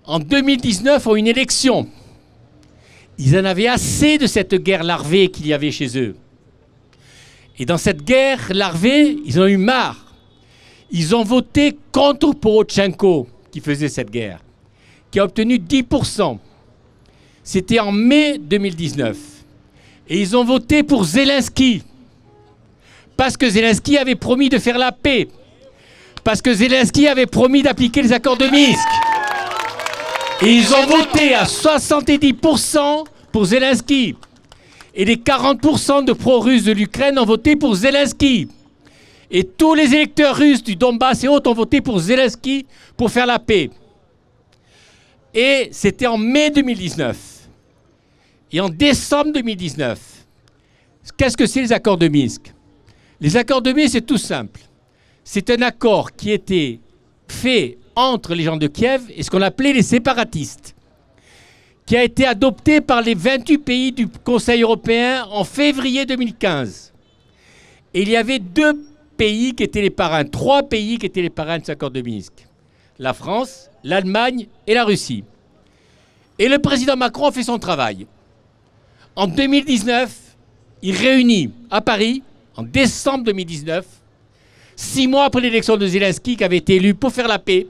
en 2019 ont une élection. Ils en avaient assez de cette guerre larvée qu'il y avait chez eux. Et dans cette guerre larvée, ils en ont eu marre. Ils ont voté contre Porochenko, qui faisait cette guerre, qui a obtenu 10%. C'était en mai 2019. Et ils ont voté pour Zelensky, parce que Zelensky avait promis de faire la paix, parce que Zelensky avait promis d'appliquer les accords de Minsk. Et ils ont voté à 70% pour Zelensky. Et les 40% de pro-russes de l'Ukraine ont voté pour Zelensky. Et tous les électeurs russes du Donbass et autres ont voté pour Zelensky pour faire la paix. Et c'était en mai 2019. Et en décembre 2019, qu'est-ce que c'est les accords de Minsk? Les accords de Minsk, c'est tout simple. C'est un accord qui était fait entre les gens de Kiev et ce qu'on appelait les séparatistes, qui a été adopté par les 28 pays du Conseil européen en février 2015. Et il y avait deux pays qui étaient les parrains, trois pays qui étaient les parrains de cet accord de Minsk. La France, l'Allemagne et la Russie. Et le président Macron a fait son travail. En 2019, il réunit à Paris, en décembre 2019, 6 mois après l'élection de Zelensky qui avait été élu pour faire la paix,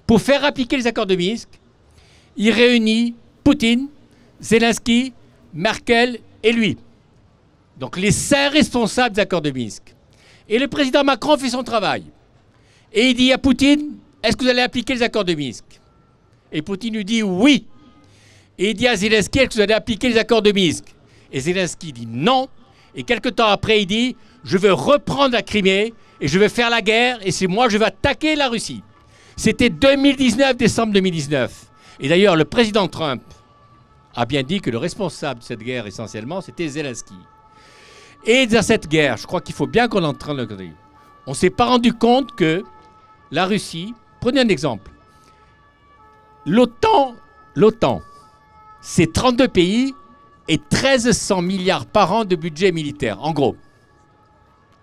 pour faire appliquer les accords de Minsk, il réunit Poutine, Zelensky, Merkel et lui. Donc les 5 responsables des accords de Minsk. Et le président Macron fait son travail. Et il dit à Poutine, est-ce que vous allez appliquer les accords de Minsk? Et Poutine lui dit oui. Et il dit à Zelensky, est-ce que vous allez appliquer les accords de Minsk? Et Zelensky dit non. Et quelques temps après, il dit, je veux reprendre la Crimée et je vais faire la guerre et c'est moi, je vais attaquer la Russie. C'était 2019, décembre 2019. Et d'ailleurs, le président Trump a bien dit que le responsable de cette guerre, essentiellement, c'était Zelensky. Et dans cette guerre, je crois qu'il faut bien qu'on entre dans le cadre. On ne s'est pas rendu compte que la Russie, prenez un exemple, l'OTAN, c'est 32 pays et 1300 milliards par an de budget militaire, en gros.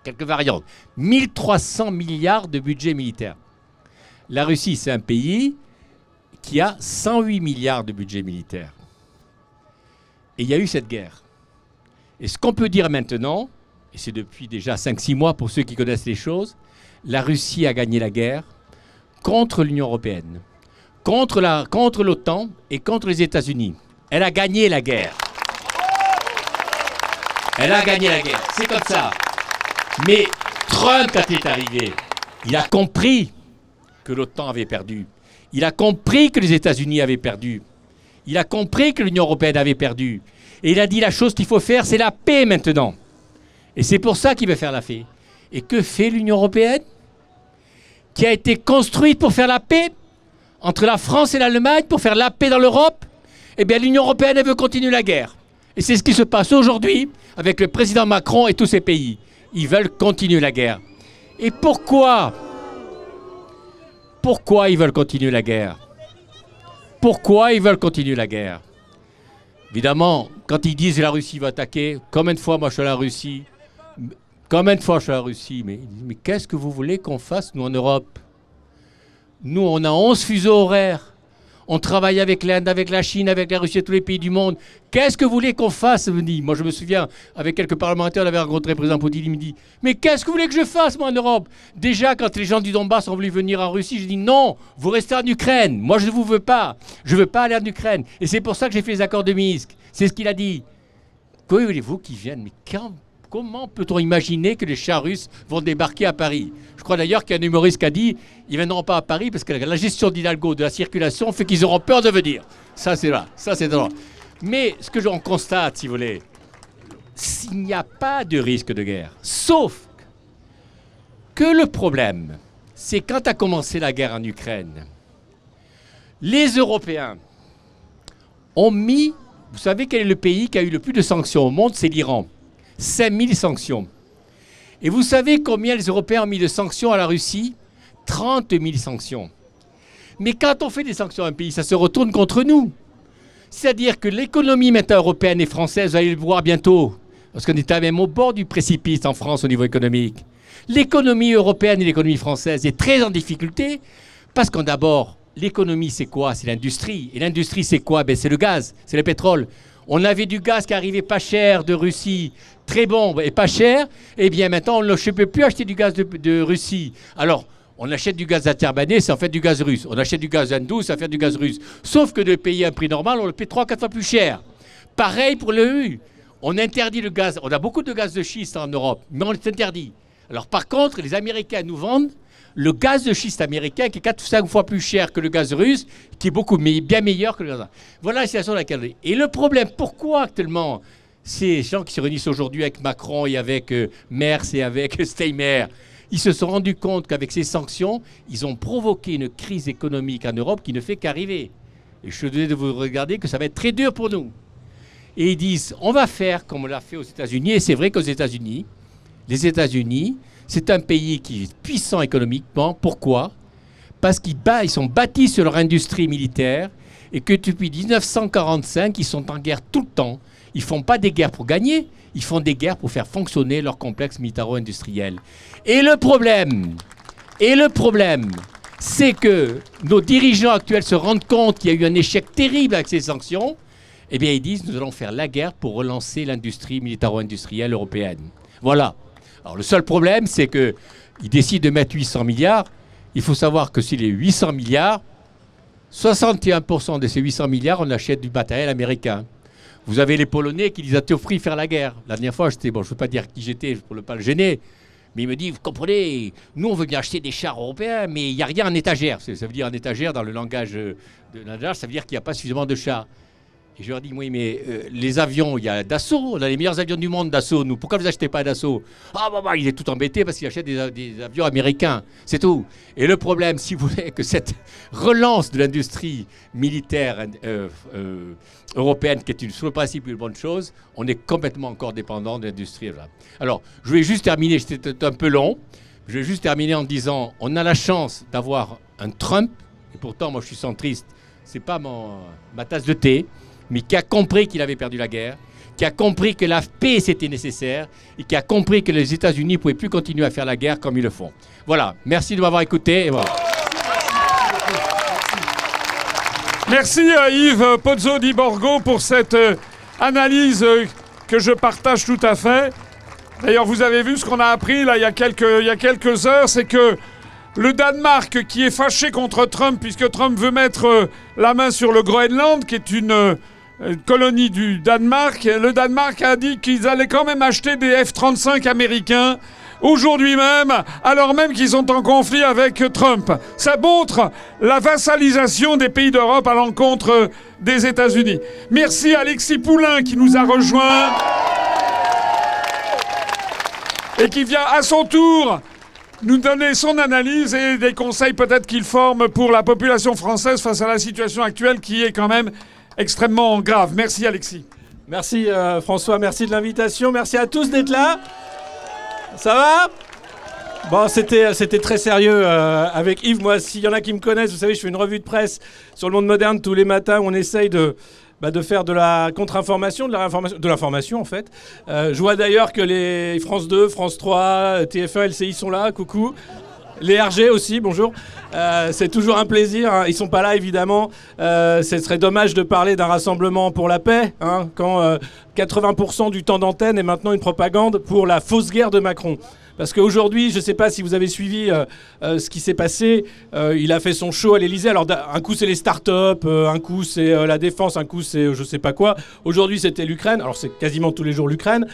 Quelques variantes. 1300 milliards de budget militaire. La Russie, c'est un pays qui a 108 milliards de budget militaire. Et il y a eu cette guerre. Et ce qu'on peut dire maintenant, et c'est depuis déjà 5-6 mois pour ceux qui connaissent les choses, la Russie a gagné la guerre contre l'Union européenne, contre l'OTAN et contre les États-Unis. Elle a gagné la guerre. Elle a gagné la guerre. C'est comme ça. Mais Trump, quand il est arrivé, il a compris que l'OTAN avait perdu. Il a compris que les États-Unis avaient perdu. Il a compris que l'Union européenne avait perdu. Et il a dit la chose qu'il faut faire, c'est la paix maintenant. Et c'est pour ça qu'il veut faire la paix. Et que fait l'Union européenne? Qui a été construite pour faire la paix entre la France et l'Allemagne, pour faire la paix dans l'Europe. Eh bien, l'Union européenne, elle veut continuer la guerre. Et c'est ce qui se passe aujourd'hui avec le président Macron et tous ces pays. Ils veulent continuer la guerre. Et pourquoi? Pourquoi ils veulent continuer la guerre? Pourquoi ils veulent continuer la guerre? Évidemment, quand ils disent que la Russie va attaquer, combien de fois moi je suis à la Russie? Combien de fois je suis à la Russie? Mais qu'est-ce que vous voulez qu'on fasse, nous, en Europe? Nous, on a 11 fuseaux horaires. On travaille avec l'Inde, avec la Chine, avec la Russie et tous les pays du monde. Qu'est-ce que vous voulez qu'on fasse? Moi, je me souviens, avec quelques parlementaires, on avait rencontré le président Poutine, il me dit « Mais qu'est-ce que vous voulez que je fasse, moi, en Europe ?» Déjà, quand les gens du Donbass ont voulu venir en Russie, j'ai dit « Non, vous restez en Ukraine. Moi, je ne vous veux pas. Je ne veux pas aller en Ukraine. » Et c'est pour ça que j'ai fait les accords de Minsk. C'est ce qu'il a dit. Que voulez-vous qu'ils viennent? Mais comment peut-on imaginer que les chars russes vont débarquer à Paris? Je crois d'ailleurs qu'il y a un humoriste qui a dit ils ne viendront pas à Paris parce que la gestion d'Hidalgo, de la circulation, fait qu'ils auront peur de venir. Ça, c'est là. Ça, c'est drôle. Mais ce que l'on constate, si vous voulez, s'il n'y a pas de risque de guerre, sauf que le problème, c'est quand a commencé la guerre en Ukraine, les Européens ont mis... Vous savez quel est le pays qui a eu le plus de sanctions au monde? C'est l'Iran. 5000 sanctions. Et vous savez combien les Européens ont mis de sanctions à la Russie? 30 000 sanctions. Mais quand on fait des sanctions à un pays, ça se retourne contre nous. C'est-à-dire que l'économie maintenant européenne et française, vous allez le voir bientôt, parce qu'on est même au bord du précipice en France au niveau économique. L'économie européenne et l'économie française est très en difficulté parce qu'on d'abord, l'économie c'est quoi? C'est l'industrie. Et l'industrie c'est quoi? Ben, c'est le gaz, c'est le pétrole. On avait du gaz qui arrivait pas cher de Russie, très bon et pas cher. Eh bien maintenant, on ne peut plus acheter du gaz de Russie. Alors, on achète du gaz interbané, c'est en fait du gaz russe. On achète du gaz hindou, ça fait du gaz russe. Sauf que de payer un prix normal, on le paie 3-4 fois plus cher. Pareil pour le U. On interdit le gaz. On a beaucoup de gaz de schiste en Europe, mais on les interdit. Alors par contre, les Américains nous vendent le gaz de schiste américain qui est 4 ou 5 fois plus cher que le gaz russe, qui est bien meilleur que le gaz. Voilà la situation dans laquelle on est. Et le problème, pourquoi actuellement ces gens qui se réunissent aujourd'hui avec Macron et avec Merz et avec Steinmeier, ils se sont rendus compte qu'avec ces sanctions, ils ont provoqué une crise économique en Europe qui ne fait qu'arriver. Et je suis désolé de vous regarder que ça va être très dur pour nous. Et ils disent, on va faire comme on l'a fait aux États-Unis. Et c'est vrai qu'aux États-Unis, c'est un pays qui est puissant économiquement. Pourquoi? Parce qu'ils sont bâtis sur leur industrie militaire et que depuis 1945, ils sont en guerre tout le temps. Ils ne font pas des guerres pour gagner, ils font des guerres pour faire fonctionner leur complexe militaro-industriel. Et le problème, c'est que nos dirigeants actuels se rendent compte qu'il y a eu un échec terrible avec ces sanctions. Eh bien, ils disent, nous allons faire la guerre pour relancer l'industrie militaro-industrielle européenne. Voilà. Alors, le seul problème, c'est qu'ils décident de mettre 800 milliards. Il faut savoir que sur les 800 milliards, 61% de ces 800 milliards, on achète du matériel américain. Vous avez les Polonais qui disent à Théophile faire la guerre. La dernière fois, je ne veux pas dire qui j'étais pour ne pas le gêner, mais il me dit, vous comprenez, nous on veut bien acheter des chars européens, mais il n'y a rien en étagère. Ça veut dire en étagère, dans le langage de Nadal, ça veut dire qu'il n'y a pas suffisamment de chars. Et je leur dis, oui, mais les avions, il y a Dassault, on a les meilleurs avions du monde, Dassault, nous. Pourquoi vous n'achetez pas Dassault? Ah, il est tout embêté parce qu'il achète des avions américains. C'est tout. Et le problème, si vous voulez, que cette relance de l'industrie militaire européenne, qui est sur le principe une bonne chose, on est complètement encore dépendant de l'industrie. Alors, je vais juste terminer, c'était un peu long, je vais juste terminer en disant, on a la chance d'avoir un Trump, et pourtant, moi, je suis centriste, c'est pas ma tasse de thé, mais qui a compris qu'il avait perdu la guerre, qui a compris que la paix c'était nécessaire et qui a compris que les États-Unis ne pouvaient plus continuer à faire la guerre comme ils le font. Voilà, merci de m'avoir écouté. Et voilà. Merci à Yves Pozzo di Borgo pour cette analyse que je partage tout à fait. D'ailleurs, vous avez vu ce qu'on a appris là, il y a quelques heures, c'est que le Danemark qui est fâché contre Trump, puisque Trump veut mettre la main sur le Groenland, qui est une colonie du Danemark, le Danemark a dit qu'ils allaient quand même acheter des F-35 américains aujourd'hui même, alors même qu'ils sont en conflit avec Trump. Ça montre la vassalisation des pays d'Europe à l'encontre des États-Unis. Merci à Alexis Poulain qui nous a rejoints et qui vient à son tour nous donner son analyse et des conseils peut-être qu'il forme pour la population française face à la situation actuelle qui est quand même extrêmement grave. Merci Alexis. Merci François, merci de l'invitation, merci à tous d'être là. Ça va? Bon, c'était très sérieux avec Yves. Moi, s'il y en a qui me connaissent, vous savez, je fais une revue de presse sur Le Monde Moderne tous les matins où on essaye de faire de la contre-information, de l'information en fait. Je vois d'ailleurs que les France 2, France 3, TF1, LCI sont là, coucou. Les RG aussi, bonjour. C'est toujours un plaisir, hein. Ils sont pas là évidemment. Ce serait dommage de parler d'un rassemblement pour la paix, hein, quand 80% du temps d'antenne est maintenant une propagande pour la fausse guerre de Macron. Parce qu'aujourd'hui, je ne sais pas si vous avez suivi ce qui s'est passé. Il a fait son show à l'Elysée. Alors, un coup, c'est les startups, un coup, c'est la défense, un coup, c'est je ne sais pas quoi. Aujourd'hui, c'était l'Ukraine. Alors, c'est quasiment tous les jours l'Ukraine.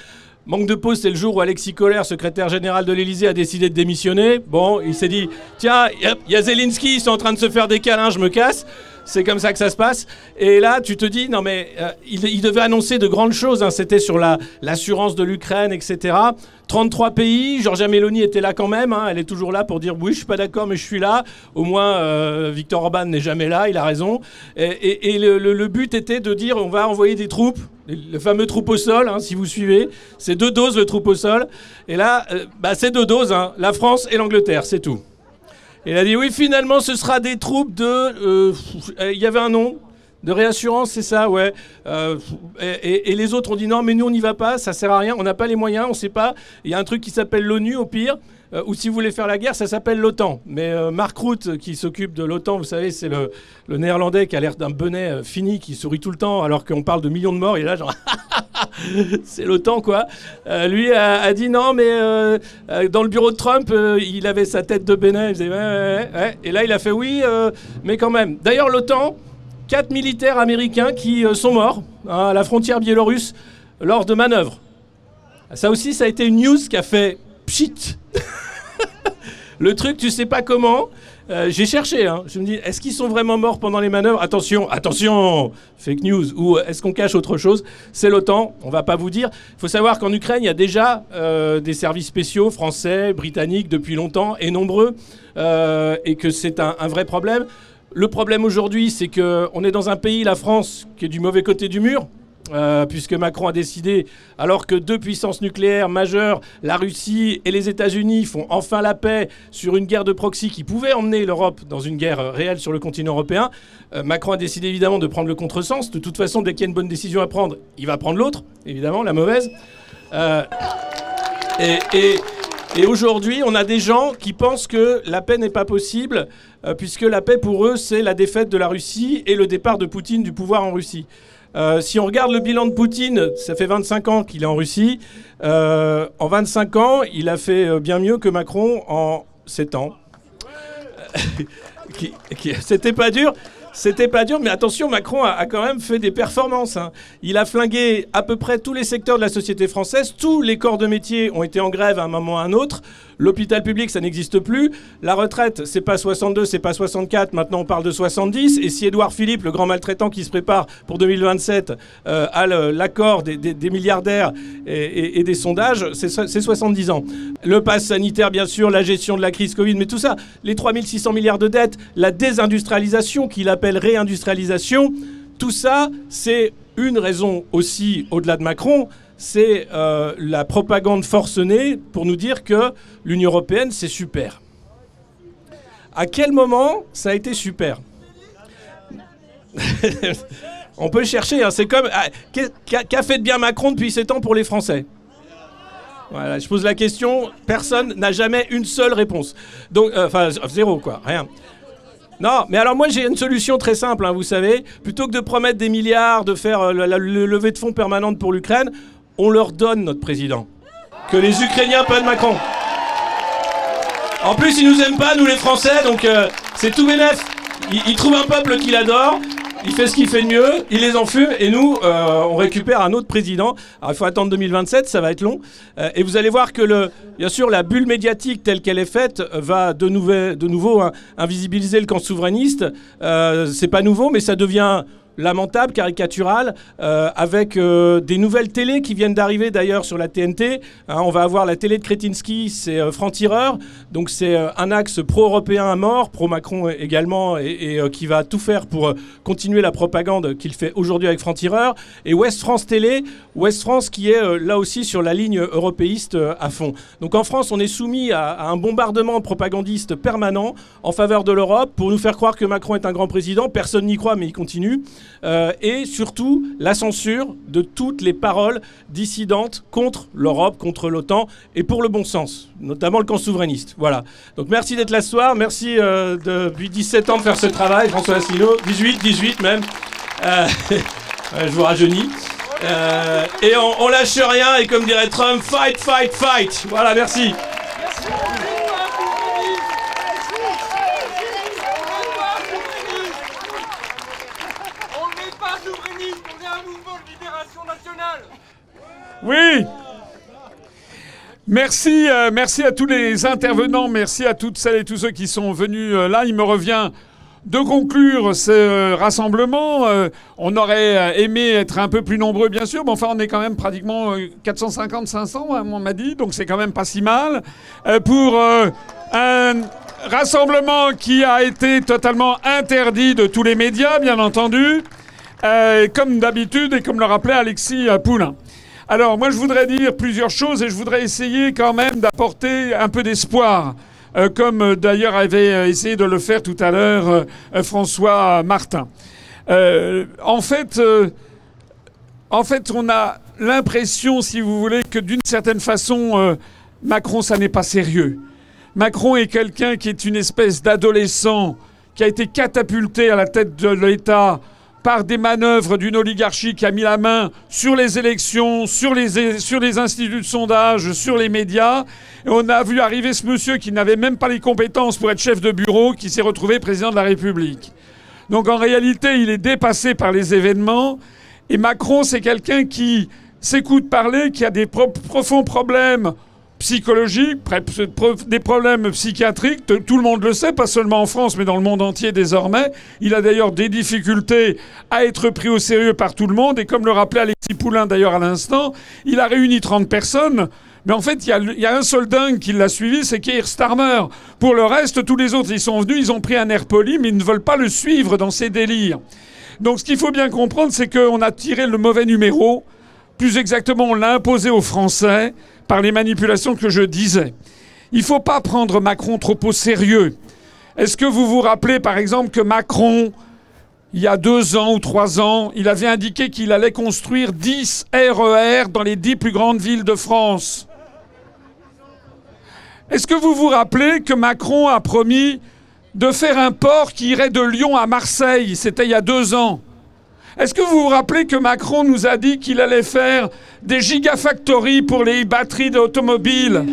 Manque de pause, c'est le jour où Alexis Kohler, secrétaire général de l'Elysée, a décidé de démissionner. Bon, il s'est dit, tiens, il y a Zelensky, ils sont en train de se faire des câlins, je me casse. C'est comme ça que ça se passe. Et là, tu te dis, non mais, il devait annoncer de grandes choses, hein. C'était sur l'assurance de l'Ukraine, etc. 33 pays, Giorgia Meloni était là quand même, hein. Elle est toujours là pour dire, oui, je suis pas d'accord, mais je suis là. Au moins, Viktor Orban n'est jamais là, il a raison. Et le but était de dire, on va envoyer des troupes, le fameux troupes au sol, hein, si vous suivez. C'est 2 doses, le troupes au sol. Et là, c'est 2 doses, hein, la France et l'Angleterre, c'est tout. Et il a dit, oui, finalement, ce sera des troupes de... Il y avait un nom, de réassurance, c'est ça, ouais. Et les autres ont dit, non, mais nous, on n'y va pas, ça sert à rien, on n'a pas les moyens, on ne sait pas. Il y a un truc qui s'appelle l'ONU, au pire, ou si vous voulez faire la guerre, ça s'appelle l'OTAN. Mais Mark Rutte, qui s'occupe de l'OTAN, vous savez, c'est le néerlandais qui a l'air d'un bonnet fini, qui sourit tout le temps, alors qu'on parle de millions de morts, et là, genre... c'est l'OTAN, quoi. Lui a dit non, mais dans le bureau de Trump, il avait sa tête de bénin. Il faisait ouais. Et là, il a fait oui, mais quand même. D'ailleurs, l'OTAN, 4 militaires américains qui sont morts, hein, à la frontière biélorusse lors de manœuvres. Ça aussi, ça a été une news qui a fait pchit. Le truc, tu sais pas comment. J'ai cherché, hein. Je me dis, est-ce qu'ils sont vraiment morts pendant les manœuvres? Attention, attention, fake news. Ou est-ce qu'on cache autre chose? C'est l'OTAN, on va pas vous dire. Il faut savoir qu'en Ukraine, il y a déjà des services spéciaux français, britanniques depuis longtemps et nombreux, et que c'est un vrai problème. Le problème aujourd'hui, c'est qu'on est dans un pays, la France, qui est du mauvais côté du mur. Puisque Macron a décidé, alors que deux puissances nucléaires majeures, la Russie et les États-Unis, font enfin la paix sur une guerre de proxy qui pouvait emmener l'Europe dans une guerre réelle sur le continent européen, Macron a décidé évidemment de prendre le contresens. De toute façon, dès qu'il y a une bonne décision à prendre, il va prendre l'autre, évidemment, la mauvaise. Et aujourd'hui, on a des gens qui pensent que la paix n'est pas possible, puisque la paix pour eux, c'est la défaite de la Russie et le départ de Poutine du pouvoir en Russie. Si on regarde le bilan de Poutine, ça fait 25 ans qu'il est en Russie. En 25 ans, il a fait bien mieux que Macron en 7 ans. C'était pas dur. C'était pas dur, mais attention, Macron a quand même fait des performances, hein. Il a flingué à peu près tous les secteurs de la société française. Tous les corps de métier ont été en grève à un moment ou à un autre. L'hôpital public, ça n'existe plus. La retraite, c'est pas 62, c'est pas 64. Maintenant, on parle de 70. Et si Édouard Philippe, le grand maltraitant qui se prépare pour 2027, a l'accord des milliardaires et des sondages, c'est 70 ans. Le pass sanitaire, bien sûr, la gestion de la crise Covid, mais tout ça, les 3600 milliards de dettes, la désindustrialisation qu'il appelle réindustrialisation, tout ça, c'est une raison aussi, au-delà de Macron, c'est la propagande forcenée pour nous dire que l'Union européenne, c'est super. À quel moment ça a été super? On peut chercher, hein, c'est comme... Qu'a fait de bien Macron depuis 7 ans pour les Français? Voilà, je pose la question, personne n'a jamais une seule réponse. Donc, enfin, zéro, quoi, rien. Non, mais alors moi j'ai une solution très simple, hein, vous savez. Plutôt que de promettre des milliards, de faire le levée de fonds permanente pour l'Ukraine, on leur donne notre président. Que les Ukrainiens prennent Macron. En plus, ils nous aiment pas, nous les Français, donc c'est tout bénef. Ils trouvent un peuple qu'il adore, il fait ce qu'il fait de mieux, il les enfume, et nous, on récupère un autre président. Alors il faut attendre 2027, ça va être long. Et vous allez voir que, bien sûr, la bulle médiatique telle qu'elle est faite va de nouveau invisibiliser le camp souverainiste. C'est pas nouveau, mais ça devient lamentable, caricatural, avec des nouvelles télés qui viennent d'arriver d'ailleurs sur la TNT. Hein, on va avoir la télé de Kretinsky, c'est Franc-Tireur, donc c'est un axe pro-européen à mort, pro-Macron également, et qui va tout faire pour continuer la propagande qu'il fait aujourd'hui avec Franc-Tireur. Et Ouest France Télé, Ouest France qui est là aussi sur la ligne européiste à fond. Donc en France, on est soumis à un bombardement propagandiste permanent en faveur de l'Europe pour nous faire croire que Macron est un grand président. Personne n'y croit, mais il continue. Et surtout la censure de toutes les paroles dissidentes contre l'Europe, contre l'OTAN et pour le bon sens, notamment le camp souverainiste. Voilà. Donc merci d'être là ce soir, merci depuis 17 ans de faire ce travail, François Asselineau, 18 même. Je vous rajeunis. Et on lâche rien et comme dirait Trump, fight, fight, fight. Voilà, merci. Oui. Merci, merci à tous les intervenants, merci à toutes celles et tous ceux qui sont venus là. Il me revient de conclure ce rassemblement. On aurait aimé être un peu plus nombreux, bien sûr, mais enfin, on est quand même pratiquement 450-500, on m'a dit, donc c'est quand même pas si mal. Pour un rassemblement qui a été totalement interdit de tous les médias, bien entendu, comme d'habitude et comme le rappelait Alexis Poulain. Alors, moi, je voudrais dire plusieurs choses et je voudrais essayer quand même d'apporter un peu d'espoir, comme d'ailleurs avait essayé de le faire tout à l'heure François Martin. En fait, on a l'impression, si vous voulez, que d'une certaine façon, Macron, ça n'est pas sérieux. Macron est quelqu'un qui est une espèce d'adolescent qui a été catapulté à la tête de l'État par des manœuvres d'une oligarchie qui a mis la main sur les élections, sur les instituts de sondage, sur les médias. Et on a vu arriver ce monsieur qui n'avait même pas les compétences pour être chef de bureau, qui s'est retrouvé président de la République. Donc en réalité, il est dépassé par les événements. Et Macron, c'est quelqu'un qui s'écoute parler, qui a des profonds problèmes psychologiques, des problèmes psychiatriques. Tout le monde le sait, pas seulement en France, mais dans le monde entier désormais. Il a d'ailleurs des difficultés à être pris au sérieux par tout le monde. Et comme le rappelait Alexis Poulain d'ailleurs à l'instant, il a réuni 30 personnes. Mais en fait, il y a un seul dingue qui l'a suivi, c'est Keir Starmer. Pour le reste, tous les autres, ils sont venus, ils ont pris un air poli, mais ils ne veulent pas le suivre dans ses délires. Donc ce qu'il faut bien comprendre, c'est qu'on a tiré le mauvais numéro. Plus exactement, on l'a imposé aux Français par les manipulations que je disais. Il ne faut pas prendre Macron trop au sérieux. Est-ce que vous vous rappelez, par exemple, que Macron, il y a 2 ans ou 3 ans, il avait indiqué qu'il allait construire 10 RER dans les 10 plus grandes villes de France? Est-ce que vous vous rappelez que Macron a promis de faire un port qui irait de Lyon à Marseille? C'était il y a 2 ans. Est-ce que vous vous rappelez que Macron nous a dit qu'il allait faire des gigafactories pour les batteries d'automobiles?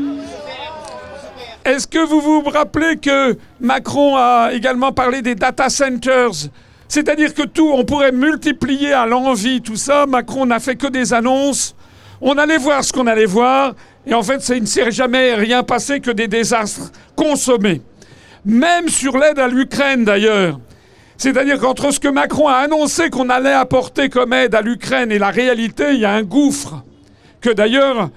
Est-ce que vous vous rappelez que Macron a également parlé des data centers? C'est-à-dire que tout, on pourrait multiplier à l'envi tout ça. Macron n'a fait que des annonces. On allait voir ce qu'on allait voir. Et en fait, il ne s'est jamais rien passé que des désastres consommés. Même sur l'aide à l'Ukraine, d'ailleurs. C'est-à-dire qu'entre ce que Macron a annoncé qu'on allait apporter comme aide à l'Ukraine et la réalité, il y a un gouffre que d'ailleurs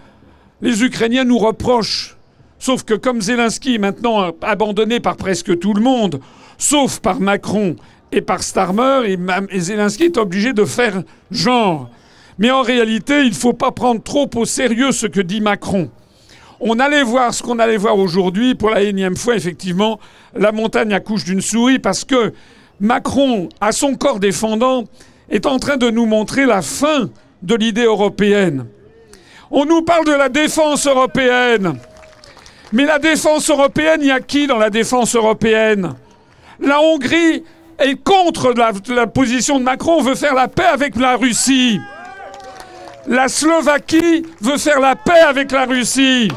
les Ukrainiens nous reprochent. Sauf que comme Zelensky est maintenant abandonné par presque tout le monde, sauf par Macron et par Starmer, et Zelensky est obligé de faire genre. Mais en réalité, il ne faut pas prendre trop au sérieux ce que dit Macron. On allait voir ce qu'on allait voir aujourd'hui, pour la énième fois, effectivement, la montagne accouche d'une souris, parce que Macron, à son corps défendant, est en train de nous montrer la fin de l'idée européenne. On nous parle de la défense européenne. Mais la défense européenne, il y a qui dans la défense européenne? La Hongrie est contre la position de Macron, veut faire la paix avec la Russie. La Slovaquie veut faire la paix avec la Russie.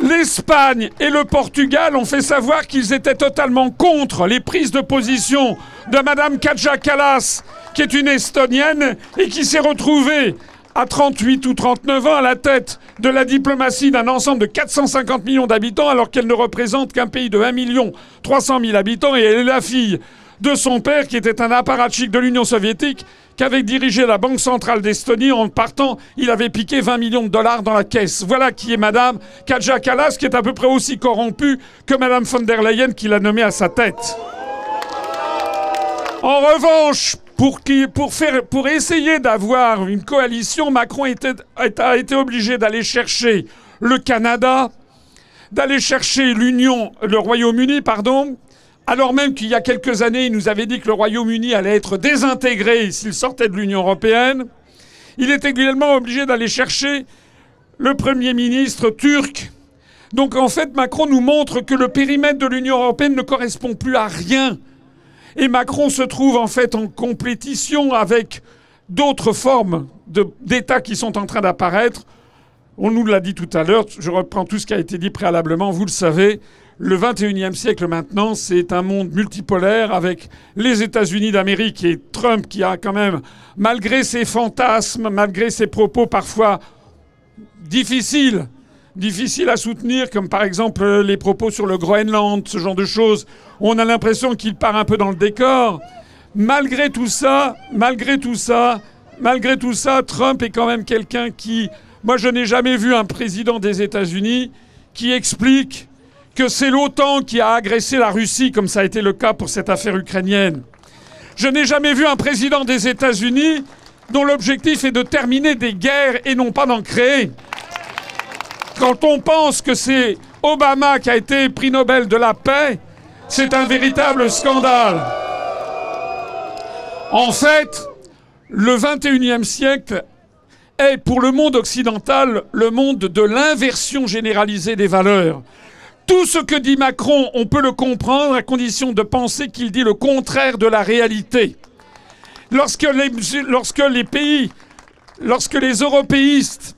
L'Espagne et le Portugal ont fait savoir qu'ils étaient totalement contre les prises de position de Madame Kaja Kallas, qui est une Estonienne et qui s'est retrouvée à 38 ou 39 ans à la tête de la diplomatie d'un ensemble de 450 millions d'habitants, alors qu'elle ne représente qu'un pays de 1 300 000 habitants, et elle est la fille de son père, qui était un apparatchik de l'Union soviétique, qui avait dirigé la Banque centrale d'Estonie. En partant, il avait piqué 20 millions de dollars dans la caisse. Voilà qui est Madame Kaja Kallas, qui est à peu près aussi corrompue que Madame von der Leyen, qui l'a nommée à sa tête. En revanche, pour essayer d'avoir une coalition, Macron a été obligé d'aller chercher le Canada, d'aller chercher le Royaume-Uni, alors même qu'il y a quelques années, il nous avait dit que le Royaume-Uni allait être désintégré s'il sortait de l'Union européenne. Il est également obligé d'aller chercher le Premier ministre turc. Donc en fait, Macron nous montre que le périmètre de l'Union européenne ne correspond plus à rien. Et Macron se trouve en fait en compétition avec d'autres formes d'États qui sont en train d'apparaître. On nous l'a dit tout à l'heure, je reprends tout ce qui a été dit préalablement, vous le savez. Le 21e siècle maintenant, c'est un monde multipolaire avec les États-Unis d'Amérique et Trump qui a quand même, malgré ses fantasmes, malgré ses propos parfois difficiles à soutenir, comme par exemple les propos sur le Groenland, ce genre de choses, on a l'impression qu'il part un peu dans le décor. Malgré tout ça, Trump est quand même quelqu'un qui... Moi, je n'ai jamais vu un président des États-Unis qui explique que c'est l'OTAN qui a agressé la Russie, comme ça a été le cas pour cette affaire ukrainienne. Je n'ai jamais vu un président des États-Unis dont l'objectif est de terminer des guerres et non pas d'en créer. Quand on pense que c'est Obama qui a été prix Nobel de la paix, c'est un véritable scandale. En fait, le 21e siècle est, pour le monde occidental, le monde de l'inversion généralisée des valeurs. Tout ce que dit Macron, on peut le comprendre à condition de penser qu'il dit le contraire de la réalité. Lorsque les européistes,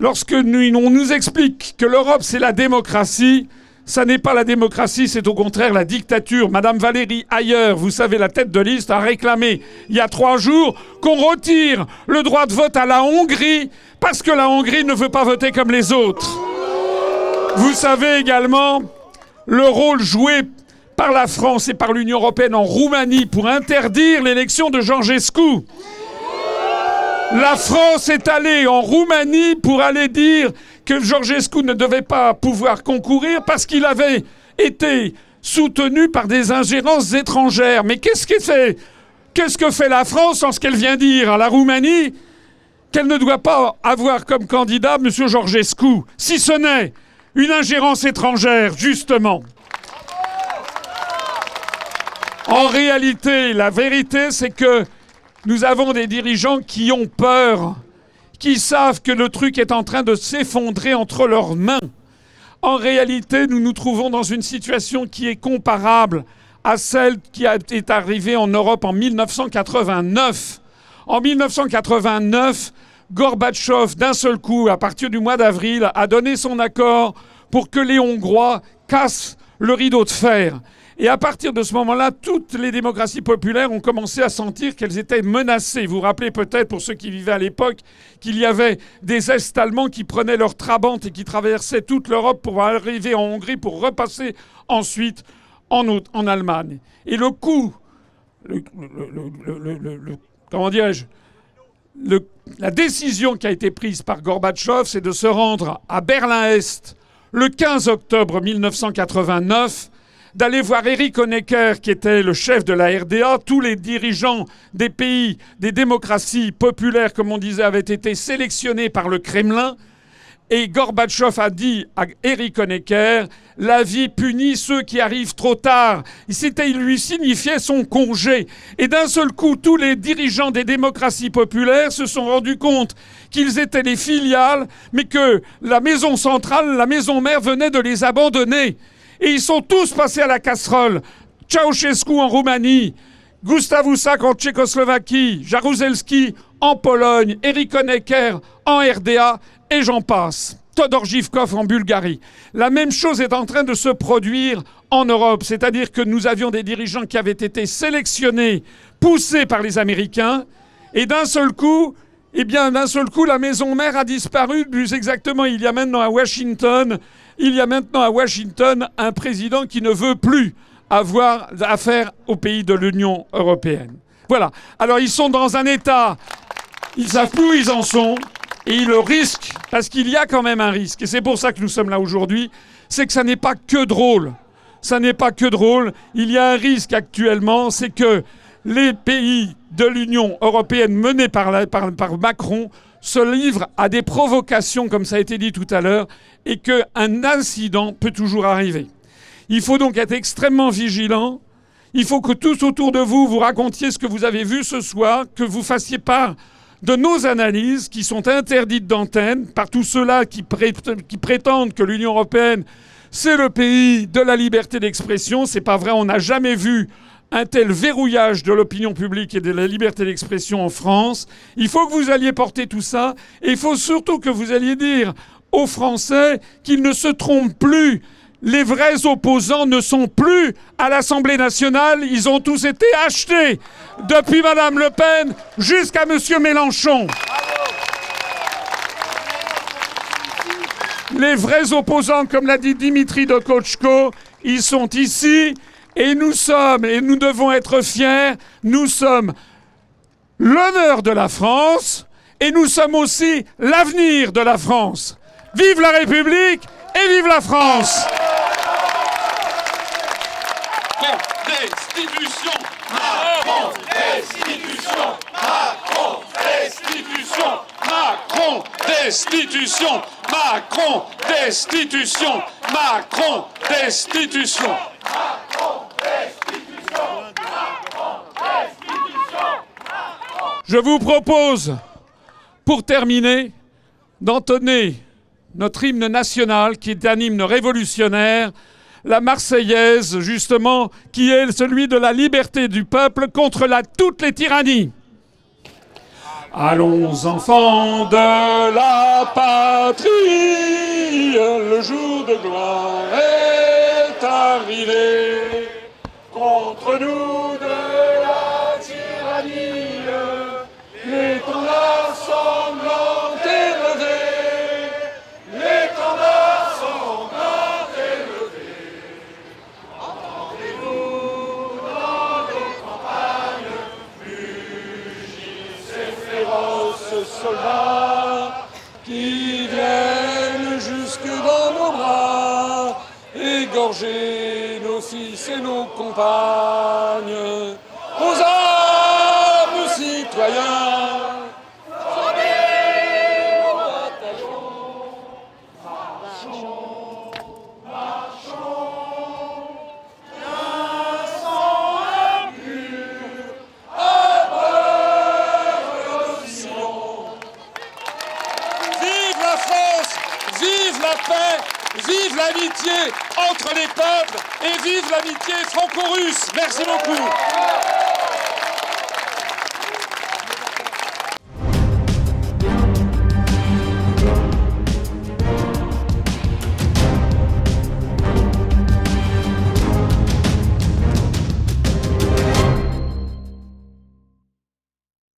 on nous explique que l'Europe c'est la démocratie, Ça n'est pas la démocratie, c'est au contraire la dictature. Madame Valérie Ayer, vous savez, la tête de liste, a réclamé il y a 3 jours qu'on retire le droit de vote à la Hongrie parce que la Hongrie ne veut pas voter comme les autres. Vous savez également le rôle joué par la France et par l'Union européenne en Roumanie pour interdire l'élection de Georgescu. La France est allée en Roumanie pour aller dire que Georgescu ne devait pas pouvoir concourir parce qu'il avait été soutenu par des ingérences étrangères. Mais qu'est-ce que fait la France en ce qu'elle vient dire à la Roumanie qu'elle ne doit pas avoir comme candidat M. Georgescu, si ce n'est une ingérence étrangère, justement. En réalité, la vérité, c'est que nous avons des dirigeants qui ont peur, qui savent que le truc est en train de s'effondrer entre leurs mains. En réalité, nous nous trouvons dans une situation qui est comparable à celle qui est arrivée en Europe en 1989. En 1989, Gorbatchev, d'un seul coup, à partir du mois d'avril, a donné son accord pour que les Hongrois cassent le rideau de fer. Et à partir de ce moment-là, toutes les démocraties populaires ont commencé à sentir qu'elles étaient menacées. Vous vous rappelez peut-être, pour ceux qui vivaient à l'époque, qu'il y avait des Est-Allemands qui prenaient leur trabante et qui traversaient toute l'Europe pour arriver en Hongrie, pour repasser ensuite en Allemagne. Et le coup, comment dirais-je, la décision qui a été prise par Gorbatchev, c'est de se rendre à Berlin-Est le 15 octobre 1989, d'aller voir Erich Honecker, qui était le chef de la RDA. Tous les dirigeants des pays, des démocraties populaires, comme on disait, avaient été sélectionnés par le Kremlin. Et Gorbatchev a dit à Erich Honecker, la vie punit ceux qui arrivent trop tard. Il lui signifiait son congé. Et d'un seul coup, tous les dirigeants des démocraties populaires se sont rendus compte qu'ils étaient les filiales, mais que la maison centrale, la maison mère, venait de les abandonner. Et ils sont tous passés à la casserole. Ceausescu en Roumanie, Gustav Husak en Tchécoslovaquie, Jaruzelski en Pologne, Erich Honecker en RDA, et j'en passe. Todor Zhivkov en Bulgarie. La même chose est en train de se produire en Europe. C'est-à-dire que nous avions des dirigeants qui avaient été sélectionnés, poussés par les Américains, et d'un seul coup, la maison mère a disparu. Plus exactement, il y a maintenant à Washington un président qui ne veut plus avoir affaire au pays de l'Union européenne. Voilà. Alors ils sont dans un état, ils savent plus où ils en sont, et ils le risquent, parce qu'il y a quand même un risque. Et c'est pour ça que nous sommes là aujourd'hui, c'est que ça n'est pas que drôle. Ça n'est pas que drôle. Il y a un risque actuellement, c'est que les pays de l'Union européenne menés par Macron se livrent à des provocations, comme ça a été dit tout à l'heure, et qu'un incident peut toujours arriver. Il faut donc être extrêmement vigilant. Il faut que tous autour de vous, vous racontiez ce que vous avez vu ce soir, que vous fassiez part de nos analyses qui sont interdites d'antenne par tous ceux-là qui prétendent que l'Union européenne, c'est le pays de la liberté d'expression. C'est pas vrai, on n'a jamais vu un tel verrouillage de l'opinion publique et de la liberté d'expression en France. Il faut que vous alliez porter tout ça, et il faut surtout que vous alliez dire aux Français qu'ils ne se trompent plus. Les vrais opposants ne sont plus à l'Assemblée nationale. Ils ont tous été achetés, depuis Mme Le Pen jusqu'à M. Mélenchon. Les vrais opposants, comme l'a dit Dimitri Dokochko, ils sont ici. Et nous devons être fiers, nous sommes l'honneur de la France et nous sommes aussi l'avenir de la France. Vive la République et vive la France! Destitution, Macron, destitution, Macron, destitution, Macron, destitution, Macron, destitution, Macron, destitution. Je vous propose, pour terminer, d'entonner notre hymne national, qui est un hymne révolutionnaire, la Marseillaise, justement, qui est celui de la liberté du peuple contre toutes les tyrannies. Allons, enfants de la patrie, le jour de gloire est arriver. Contre nous de la tyrannie, l'étendard sanglant est levé. L'étendard sanglant est levé. Entendez-vous dans nos campagnes mugir ces féroces soldats qui viennent jusque dans nos bras, égorger nos fils et nos compagnes. Aux armes, citoyens, soignez nos bataillons. Marchons, marchons, d'un sang impur, à preuve de Sion. Vive la France, vive la paix, vive l'amitié entre les peuples et vive l'amitié franco-russe. Merci beaucoup.